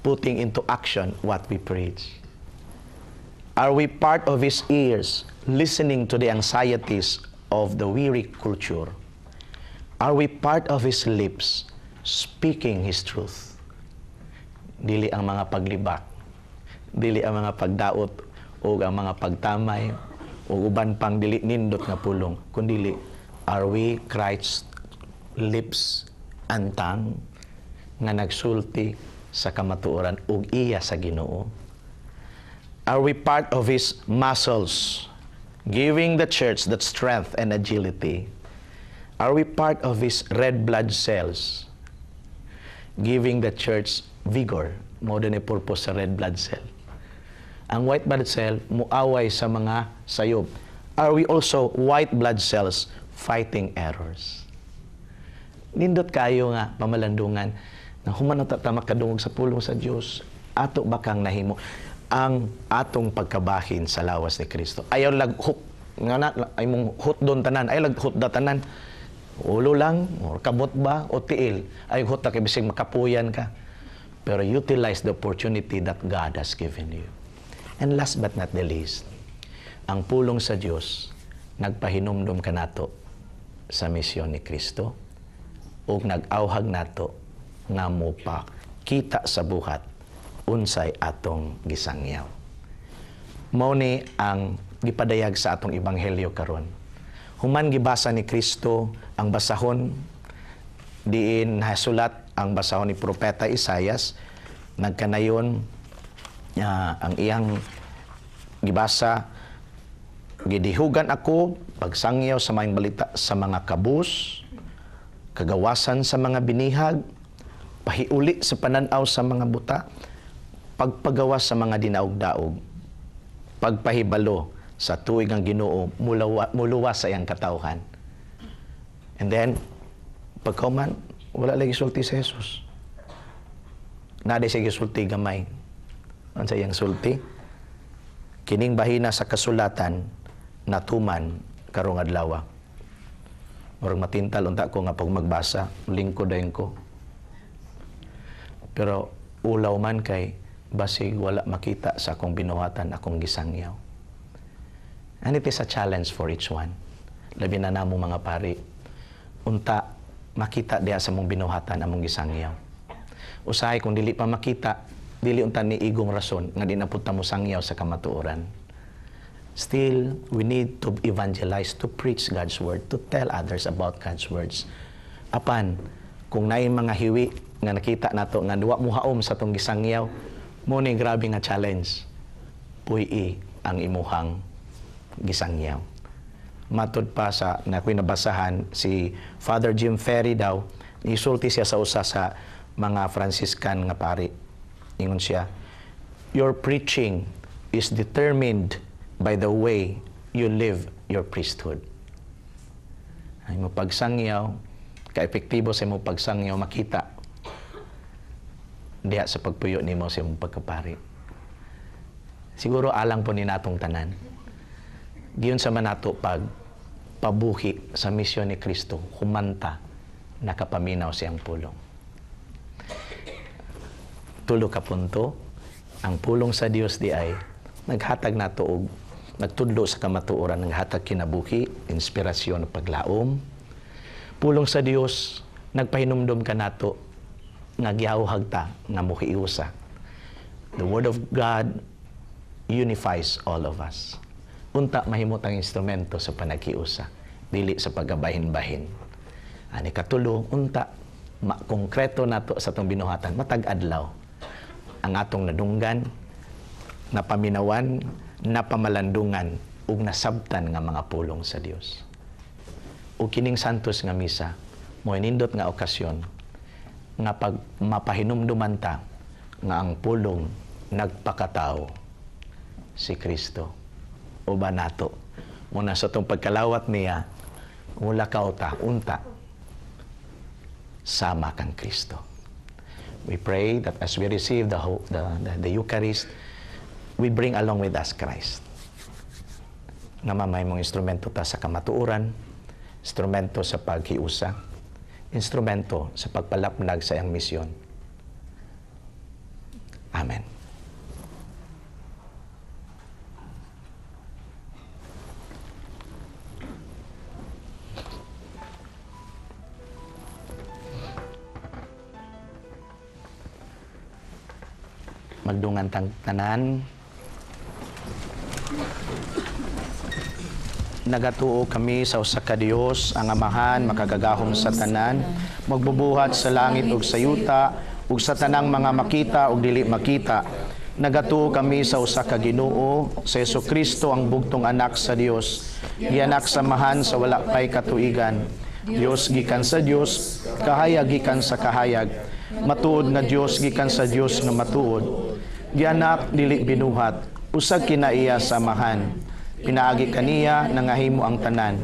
putting into action what we preach. Are we part of His ears, listening to the anxieties of the weary culture? Are we part of His lips, speaking His truth? Dili ang mga paglibak, dili ang mga pagdaot, o ang mga pagtamay, o uban pang dili nindot nga pulong, kundili, are we Christ's lips and tongue nga nagsulti sa kamatuoran ug iya sa Ginoo? Are we part of His muscles, giving the church that strength and agility? Are we part of His red blood cells, giving the church vigor? Mo din ang purpose sa red blood cell. Ang white blood cell muaway sa mga sayop. Are we also white blood cells fighting errors? Nindot kayo nga pamalandungan na human ta makadungog sa pulong sa Dios, ato bakang nahimo ang atong pagkabahin sa lawas ni Kristo. Ayaw laghok nga na ay mong hot don tanan, ay laghot da tanan. Ulo lang, or kabot ba, o tiil. Ay hot ta kay bisig makapuyan ka. Pero utilize the opportunity that God has given you. And last but not the least, ang pulong sa Dios nagpahinumdum kanato sa misyon ni Kristo ug nag-awhag nato nga mopa kita sa buhat unsay atong gisangyaw. Mao ni ang gipadayag sa atong ebanghelyo karon. Human gibasa ni Kristo ang basahon diin nasulat ang basahon ni propeta Isaias, nagkanayon ang iyang gibasa, gidihugan ako pagsangyaw sa mga balita sa mga kabus, kagawasan sa mga binihag, pahiuli sa pananaw sa mga buta, pagpagawas sa mga dinaog-daog, pagpahibalo sa tuig ang Ginoo muluwas sa iyang katawhan. And then, pagkauman, wala lagi sulti sa Jesus. Naday siya gisulti gamay. Ano sa iyang sulti? Kining bahina sa kasulatan, natuman karong adlaw. Murag matintal unta ko nga pag magbasa, lingkod dayon ko. Pero ulaw man kay basig wala makita sa akong binuhatan, akong gisangyaw. And it is a challenge for each one. Labi na namo mga pari, unta makita diha sa mong binuhatan among gisangyaw. Usahay kung dili pa makita, dili unta ni igong rason nga di na pud ta mo sangyaw sa kamatuoran. Still, we need to evangelize, to preach God's word, to tell others about God's words. Apan, kung naay mga hiwi nga nakita nato nga duwa mo haom sa tong gisangyaw, mo ni grabe nga challenge. Puy ang imuhang gisangyaw. Matud pa sa nakoy nabasahan si Father Jim Ferry daw, isulti siya sa usa sa mga Franciscan nga pari. Ingon siya, your preaching is determined by the way you live your priesthood. Ay mo pagsangyaw, ka-epektibo sa imong pagsangyaw makita diha sa pagpuyo nimo sa imong pagkapari. Siguro alang po ni natong tanan. Giyon sa manato pag pabuhi sa misyon ni Kristo, humanta, nakapaminaw siyang pulong. Tulo ka punto, ang pulong sa Dios di ay naghatag nato og nagtudlo sa kamatuoran, naghatag kinabuhi, inspirasyon, paglaom. Pulong sa Dios nagpahinumdom ka nato nga gihawhag ta nga mohiusa. The Word of God unifies all of us. Unta mahimot ang instrumento sa panagiusa, dili sa pagabahin-bahin. Ani katulo, unta konkreto nato sa atong binuhatan, matag adlaw ang atong nadunggan, napaminawan, napamalandungan ug nasabtan nga mga pulong sa Dios. O kining santos nga misa, mo nindot nga okasyon nga pag mapahinumduman ta nga ang pulong nagpakatao si Kristo. O ba nato, muna sa itong pagkalawat niya, mula ta, unta, sama kang Kristo. We pray that as we receive the Eucharist, we bring along with us Christ. Nga mamay mong instrumento ta sa kamatuoran, instrumento sa paghiusa, instrumento sa pagpalapnag sa iyang misyon. Amen. Magdungan tang tanan. Nagatuo kami sa usa ka Dios, ang Amahan, makagagahom sa tanan, magbubuhat sa langit ug sa yuta, ug sa tanang mga makita ug dili makita. Nagatuo kami sa usa ka Ginoo, sa Jesucristo ang bugtong anak sa Dios, gianak samahan sa wala pay katuigan. Dios gikan sa Dios, kahayag gikan sa kahayag. Matuod nga Dios gikan sa Dios nga matuod. Gianak dili binuhat, usag kinaiya samahan. Pinaagi kaniya nangahimo ang tanan.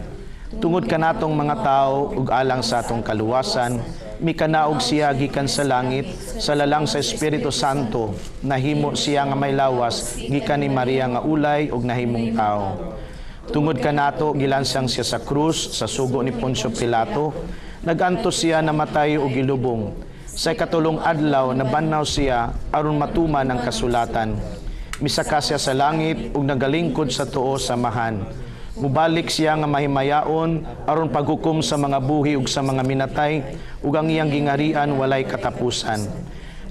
Tungod kanatong mga tao ug alang sa atong kaluwasan, mikanaog siya gikan sa langit, sa lalang sa Espiritu Santo, nahimo siya nga may lawas gikan ni Maria nga ulay ug nahimong tao. Tungod kanato gilansang siya sa krus sa sugo ni Poncio Pilato, nagantos siya namatay ug gilubong. Sa katulong adlaw nabanaw siya aron matuman ang kasulatan. Misaka siya sa langit ug nagalingkod sa tuo samahan. Mubalik siya nga mahimayaon aron paghukom sa mga buhi ug sa mga minatay ug ang iyang gingarian walay katapusan.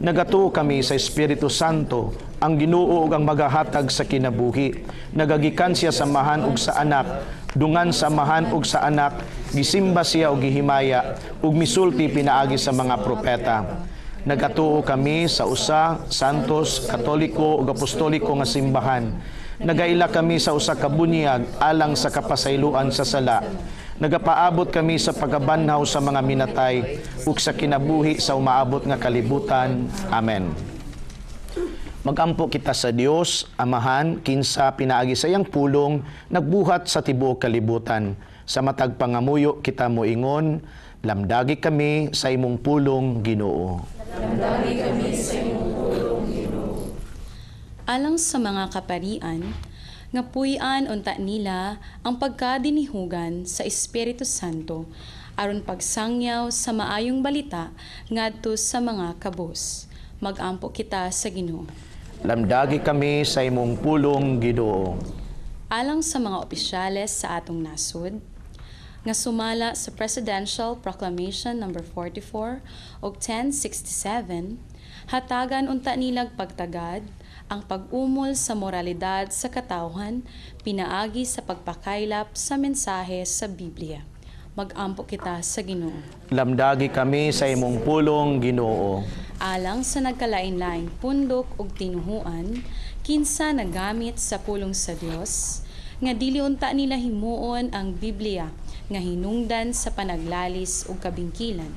Nagatuo kami sa Espiritu Santo, ang Ginoo ug ang magahatag sa kinabuhi. Nagagikan siya sa samahan ug sa anak, dungan samahan ug sa anak, gisimba siya ug gihimaya ug misulti pinaagi sa mga propeta. Nagatuo kami sa usa, santos, katoliko ug apostoliko nga simbahan. Nagaila kami sa usa ka bunyag alang sa kapasayloan sa sala. Nagapaabot kami sa pagabanhaw sa mga minatay ug sa kinabuhi sa umaabot nga kalibutan. Amen. Magampo kita sa Dios, Amahan, kinsa pinaagi sa iyang pulong, nagbuhat sa tibuok kalibutan. Sa matag pangamuyo kita moingon, lamdagi kami sa imong pulong, Ginoo. Lamdagi kami sa imong pulong, Ginoo. Alang sa mga kaparian, nga puy-an unta nila ang pagkadinihugan sa Espiritu Santo aron pagsangyaw sa maayong balita ngadto sa mga kabus. Magampo kita sa Ginoo. Lamdagi kami sa imong pulong, Ginoo. Alang sa mga opisyales sa atong nasud, nga sumala sa Presidential Proclamation No. 44 o 1067, hatagan unta nilag pagtagad ang pag-umol sa moralidad sa katawhan, pinaagi sa pagpakaylap sa mensahe sa Biblia. Magampo kita sa Ginoo. Lamdagi kami sa imong pulong, Ginoo. Alang sa nagkalain-laing pundok ug tinuhuan, kinsa nagamit sa pulong sa Dios, nga dili unta nila himuon ang Biblia nga hinungdan sa panaglalis ug kabingkilan,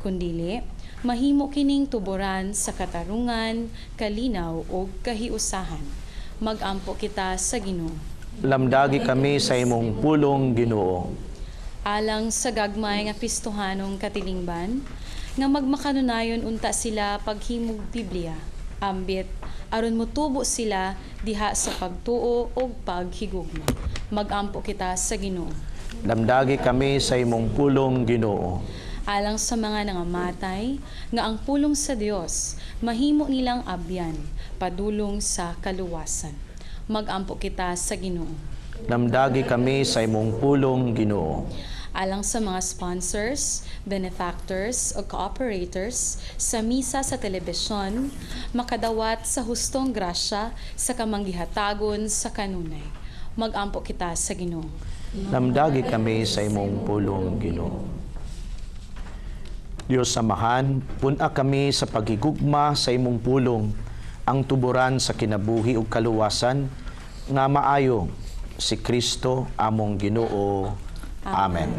kundili mahimo kining tuboran sa katarungan, kalinaw ug kahiusahan. Magampo kita sa Ginoo. Lamdagi kami sa imong pulong, Ginoo. alang sa gagmay nga pistuhanong katilingban, nga magmakanunayon unta sila paghimog Biblia, ambit aron motubo sila diha sa pagtuo o paghigugma. Magampo kita sa Ginoo. Damdagi kami sa imong pulong, Ginoo. Alang sa mga nangamatay, nga ang pulong sa Dios mahimo nilang abyan, padulong sa kaluwasan. Magampo kita sa Ginoo. Damdagi kami sa imong pulong, Ginoo. Alang sa mga sponsors, benefactors o cooperators sa misa sa telebisyon, makadawat sa hustong grasya sa kamanggihatagon sa kanunay. Magampo kita sa Ginoo. Damdagi kami sa imong pulong, Ginoo. Diyos samahan, puna kami sa paghigugma sa imong pulong, ang tuburan sa kinabuhi ug kaluwasan, nga maayo si Kristo among Ginoo. Amen.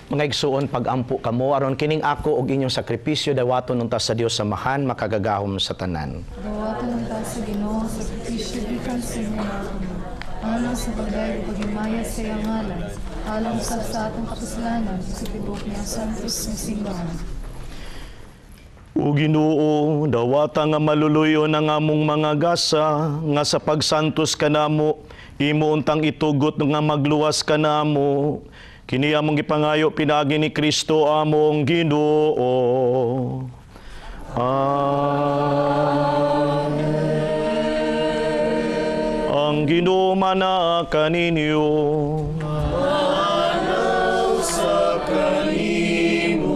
Mga igsuon, pagampo kamo aron kining ako og inyong sakripisyo dawaton unta sa Dios samahan makagagahom sa tanan. Dawaton unta sa Ginoo sa sakripisyo gikan sa inyo alang sa bagay paghimaya sa iyang ngalan, alang sa atong kapuslanan sa tibok niya santos nga simbahan. O Ginoo, dawata nga maluluyon ang among mga gasa, nga sa pagsantos kanamo, imo untang itugot nga magluwas kanamo. Kini among gipangayo pinagi ni Kristo among Ginoo. Ang Ginoo mana kaninyo. Sa kanimo.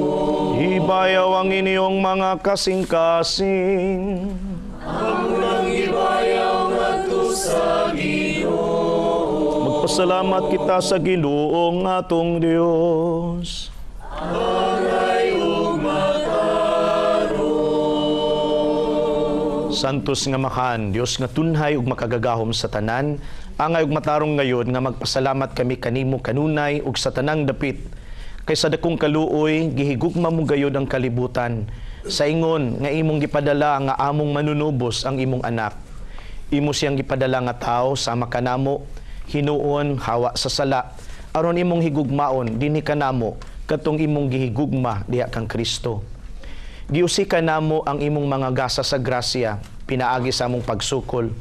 Ibayaw ang inyong mga kasing-kasing. Amunang ibayaw ngadto sa Ginoo. Magpasalamat kita sa Ginoo atong Dios. Angay ug matarong. Santos nga makan, Dios nga tunhay ug makagagahom sa tanan, angay ug matarong ngayon nga magpasalamat kami kanimo kanunay ug sa tanang dapit. Kaysa dakong kaluoy, gihigugma mo gayod ang kalibutan. Sa ingon nga imong gipadala nga among manunubos ang imong anak. Imo siyang gipadala nga tao sama kanamo, hinuon hawa sa sala, aron imong higugmaon dinhi kanamo katong imong gihigugma diha kang Kristo. Giusi kanamo ang imong mga gasa sa grasya, pinaagi sa among pagsukol,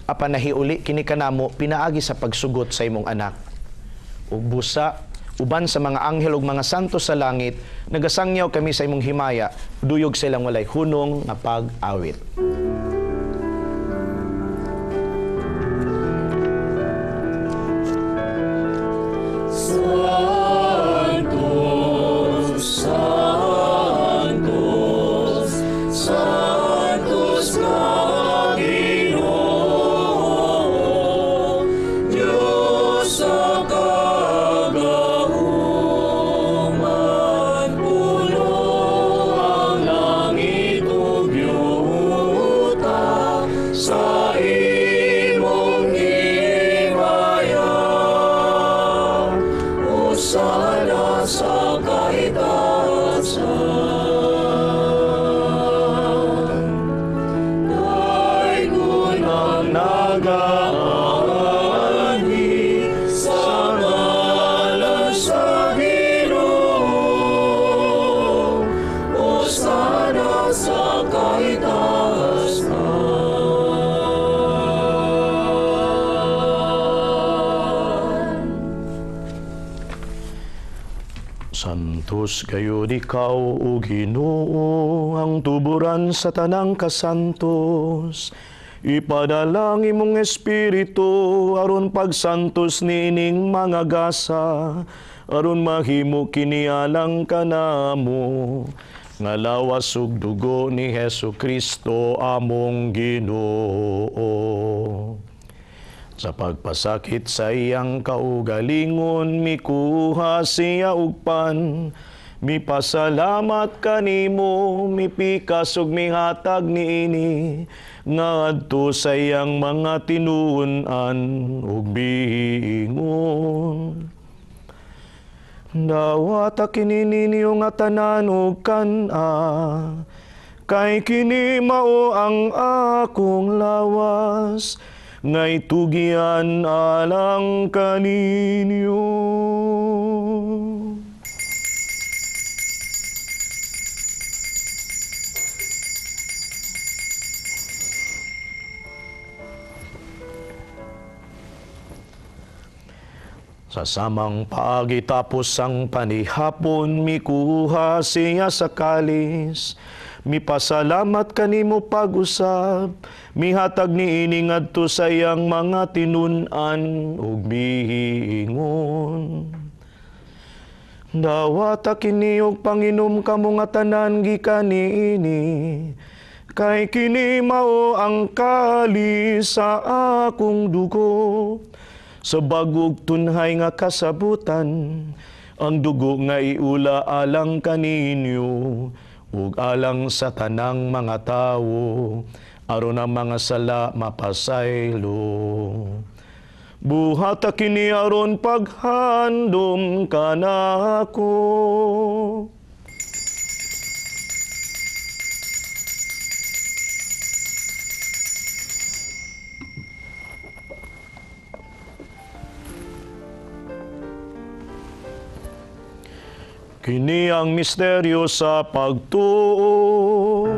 apan nahiuli kini kanamo pinaagi sa pagsugot sa imong anak. Ug busa, uban sa mga anghel ug mga santo sa langit, nagasangyaw kami sa imong himaya, duyog silang walay hunong nga pag-awit. Santos kayo ikaw o Ginoo, ang tuburan sa tanang kasantos. Ipadalangin mong Espiritu, aron pagsantos nining mga gasa, aron mahimo kinialang kanamo, nga lawas ug dugo ni Hesu Kristo among Ginoo. Sa pagpasakit sa iyang kaugalingon, mikuha siya ugpan. Mipasalamat kanimo, mipikas ug mihatag niini, ngadto sa iyang mga tinuon-an ug biingon. Dawata kini ninyo nga tanan ug kan-a, kay kini mao ang akong lawas, ngay tugian alang kaninyo. Sa samang pagitapos ang panihapon, mikuha siya sa kalis. Mipasalamat kanimo pag-usab, mihatag niini ngadto sa iyang mga tinun-an ug biingon. Dawata kini og panginom kamo nga tanan gikan niini, kay kini mao ang kalis sa akong dugo, sa bagog tunhay nga kasabutan, ang dugo nga iula alang kaninyo, ug alang sa tanang mga tawo, aron ang mga sala mapasaylo. Buhata kini aron paghandom kanako. Kini ang misteryo sa pagtuo.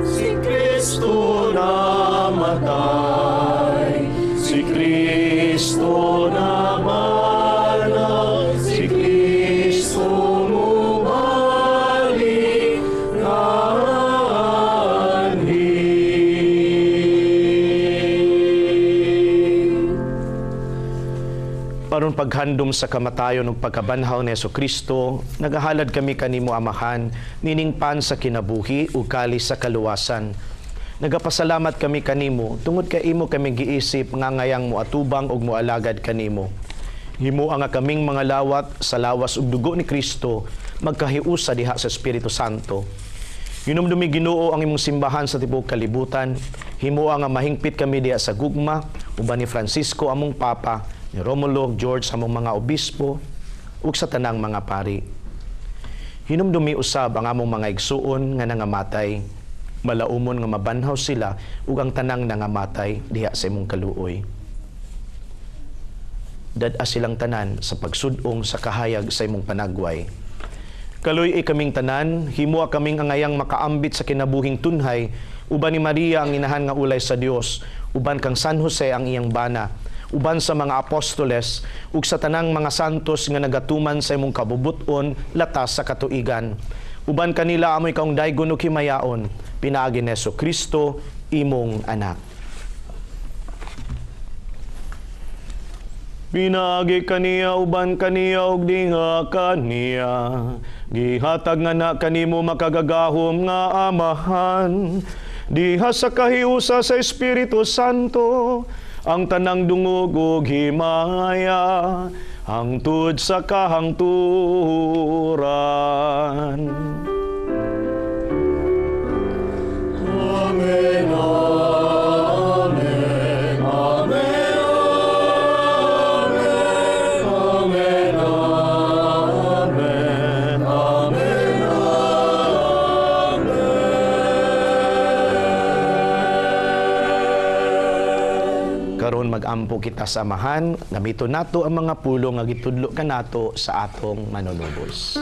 Si Kristo namatay, si Kristo nabanag, si Kristo mubalik nanhi. Aron paghandom sa kamatayon ug pagkabanhaw ni Jesucristo, nagahalad kami kanimo Amahan, nining pan sa kinabuhi ug kalis sa kaluwasan. Nagapasalamat kami kanimo tungod kay imo kami giisip nga ngayang moatubang ug moalagad kanimo. Himo nga kaming mga lawat sa lawas ug dugo ni Kristo magkahiusa diha sa Espiritu Santo. Hinumdumi Ginoo ang imong simbahan sa tibuok kalibutan. Himo nga mahingpit kami diha sa gugma uban ni Francisco among Papa, ni Romulo, George among mga obispo, ug sa tanang mga pari. Hinumdumi usab ang among mga igsuon nga nangamatay, malaumon nga mabanhaw sila ug ang tanang nangamatay diha sa imong kaluoy. Dad-a silang tanan sa pagsudong sa kahayag sa imong panagway. Kaluy kaming tanan, himua kaming angayang makaambit sa kinabuhing tunhay, uban ni Maria ang inahan nga ulay sa Dios, uban kang San Jose ang iyang bana, uban sa mga apostoles, ug sa tanang mga santos nga nagatuman sa imong kabubuton latas sa katuigan. Uban kanila amoy kaong daygon ug himayaon, pinaagi ni Jesucristo, imong anak. Pinaagi kaniya uban kaniya ug dinga kaniya, gihatag nga na kanimo makagagahom nga amahan, diha sa kahiusa sa Espiritu Santo, ang tanang dungog ug himaya, hangtod sa kahangturan. Amen, amen, amen, amen, amen, amen, amen. Karon mag-ampo kita samahan, gamito nato ang mga pulong nga gitudlo kanato sa atong manunubos.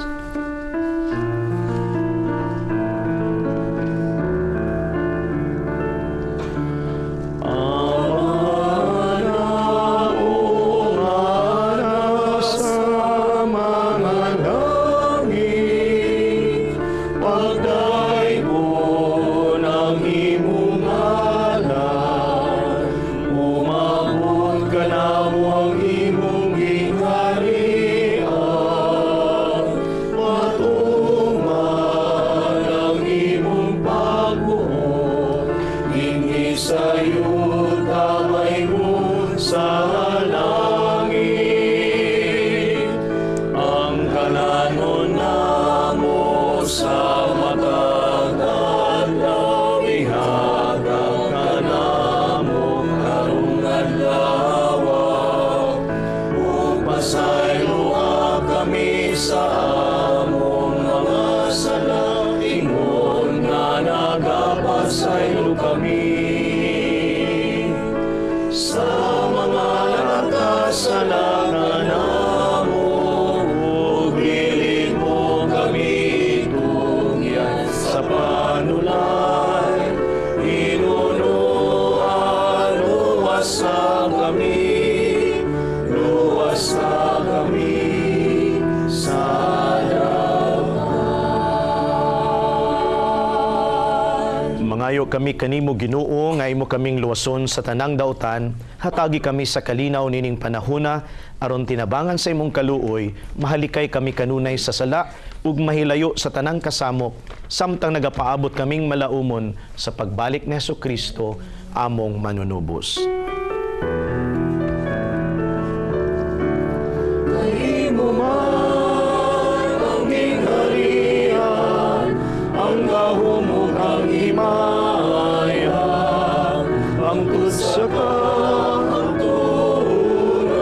Mangayo kami kanimo Ginoo nga imo kaming luwason sa tanang daotan, hatagi kami sa kalinaw nining panahona aron tinabangan sa imong kaluoy, mahalikay kami kanunay sa sala ug mahilayo sa tanang kasamok, samtang nagapaabot kaming malaumon sa pagbalik ni Jesucristo among manunubos. Kahimo man ang gingharian, ang gahumog ang himaya, ang tutsa ang turan.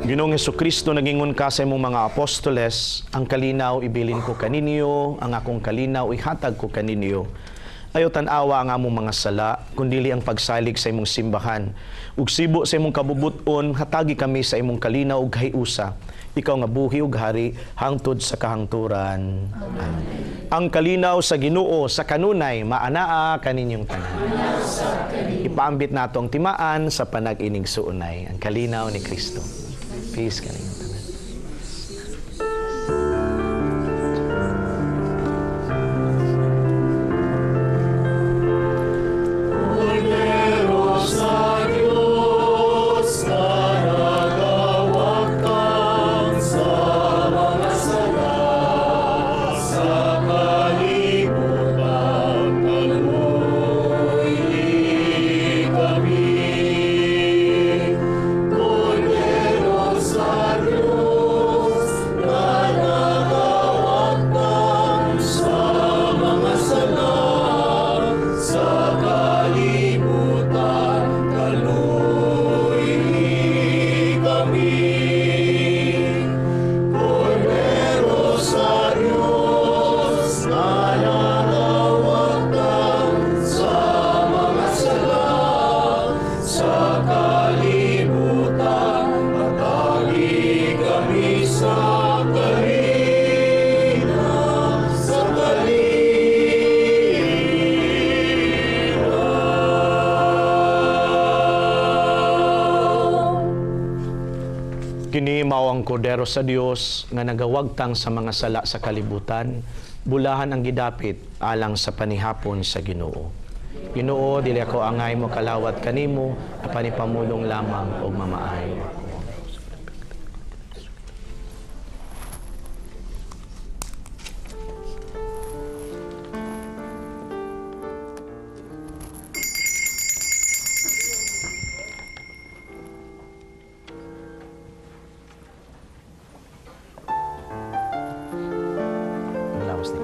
Ginoong Jesucristo, nagingon ka sa imong mga apostoles, ang kalinaw ibilin ko kaninyo, ang akong kalinaw ihatag ko kaninyo. Ayaw tanawa ang among mga sala, kundili ang pagsalig sa imong simbahan. Ug sibo sa imong kabubuton, hatagi kami sa imong kalinaw ug hiusa. Ikaw nga buhi ug hari, hangtod sa kahangturan. Amen. Ang kalinaw sa Ginoo sa kanunay, maanaa kaninyong tanan. Ipaambit nato ang timaan sa panag-inig suunay, ang kalinaw ni Kristo. Peace kaninyong tanan. Cordero Kini mao ang kordero sa Dios nga nagawagtang sa mga sala sa kalibutan, bulahan ang gidapit alang sa panihapon sa Ginoo. Ginoo, dili ako angay mo kalawat kanimo, apanipamulong lamang og mamaayo.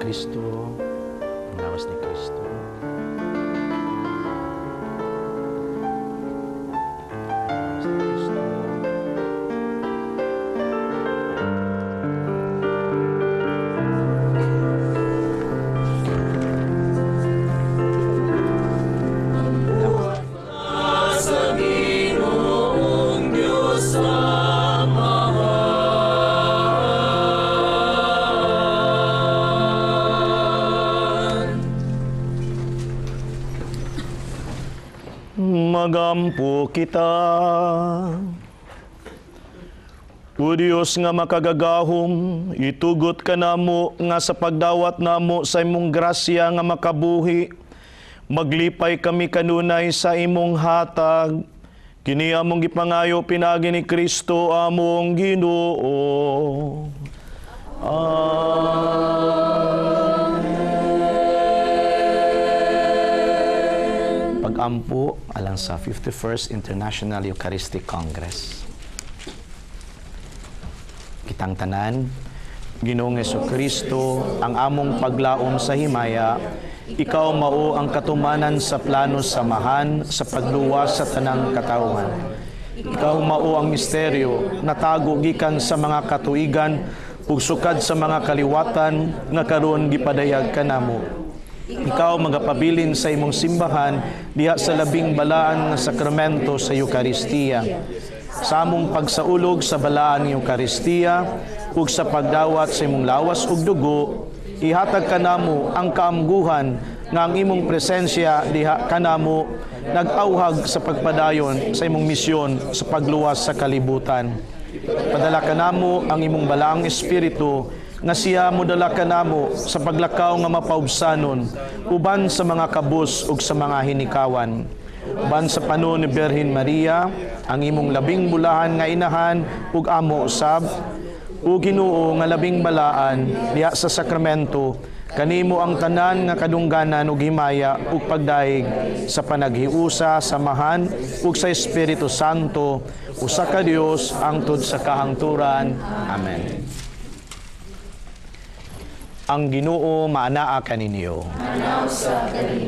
Kristo, ang lawas ni Kristo. Magampo kita. O Dios nga makagagahom, itugot ka namo nga sa pagdawat namo sa imong grasya nga makabuhi, maglipay kami kanunay sa imong hatag. Kini among gipangayo pinagi ni Kristo among Ginoo. Pag-ampo alang sa 51st International Eucharistic Congress. Kitang tanan, Ginoong Jesucristo, ang among paglaom sa himaya, ikaw mao ang katumanan sa plano samahan sa pagluwas sa tanang katawhan. Ikaw mao ang misteryo na tago gikan sa mga katuigan ug sukad sa mga kaliwatan nga karon gipadayag kanamo. Ikaw magapabilin sa imong simbahan diha sa labing balaan nga sakramento sa Eucharistia. Sa among pagsaulog sa balaan ng Eucharistia ug sa pagdawat sa imong lawas ug dugo, ihatag kanamo ang kaamguhan nga ang imong presensya diha kanamo nag-auhag sa pagpadayon sa imong misyon sa pagluwas sa kalibutan. Padala kanamo ang imong balaang espiritu nga siya modala kanamo sa paglakaw nga mapaubsanon uban sa mga kabus ug sa mga hinikawan. Uban sa panon ni Birhen Maria, ang imong labing bulahan nga inahan ug amo usab, o Ginoo nga labing balaan diha sa sakramento, kanimo ang tanan nga kadungganan ug himaya ug pagdaig sa panaghiusa, samahan ug sa Espiritu Santo, usa ka Dios hangtod sa kahangturan. Amen. Ang Ginoo maanaa kaninyo.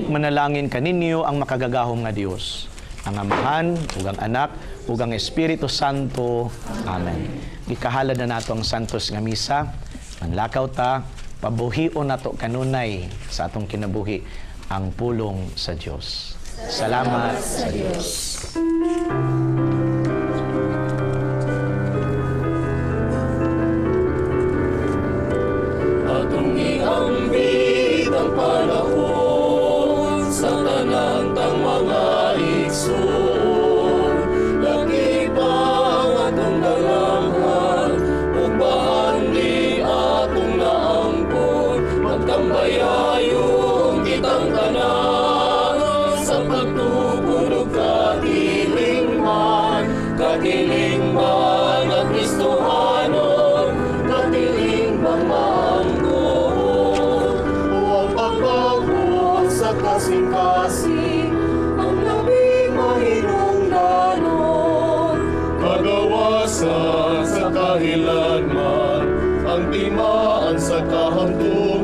Manalangin kaninyo ang makagagahom nga Dios, ang Amahan ug ang Anak ug ang Espiritu Santo. Amen. Ikahalad na nato ang santos nga misa. Manlakaw ta, pabuhion nato kanunay sa atong kinabuhi ang pulong sa Dios. Salamat sa Dios. Ambit ang panahon sa tanan tang mga igsoon, lagi pa ang atong dalamhan ug bahandi atong naangkon, magtambayayon kitang tanan sa pagtugon ug katilingman at Kristohanon, katilingman kasing-kasing ang labing mahinungdanon, kagawasan sa kahilanman, ang timaan sa kahamtungan.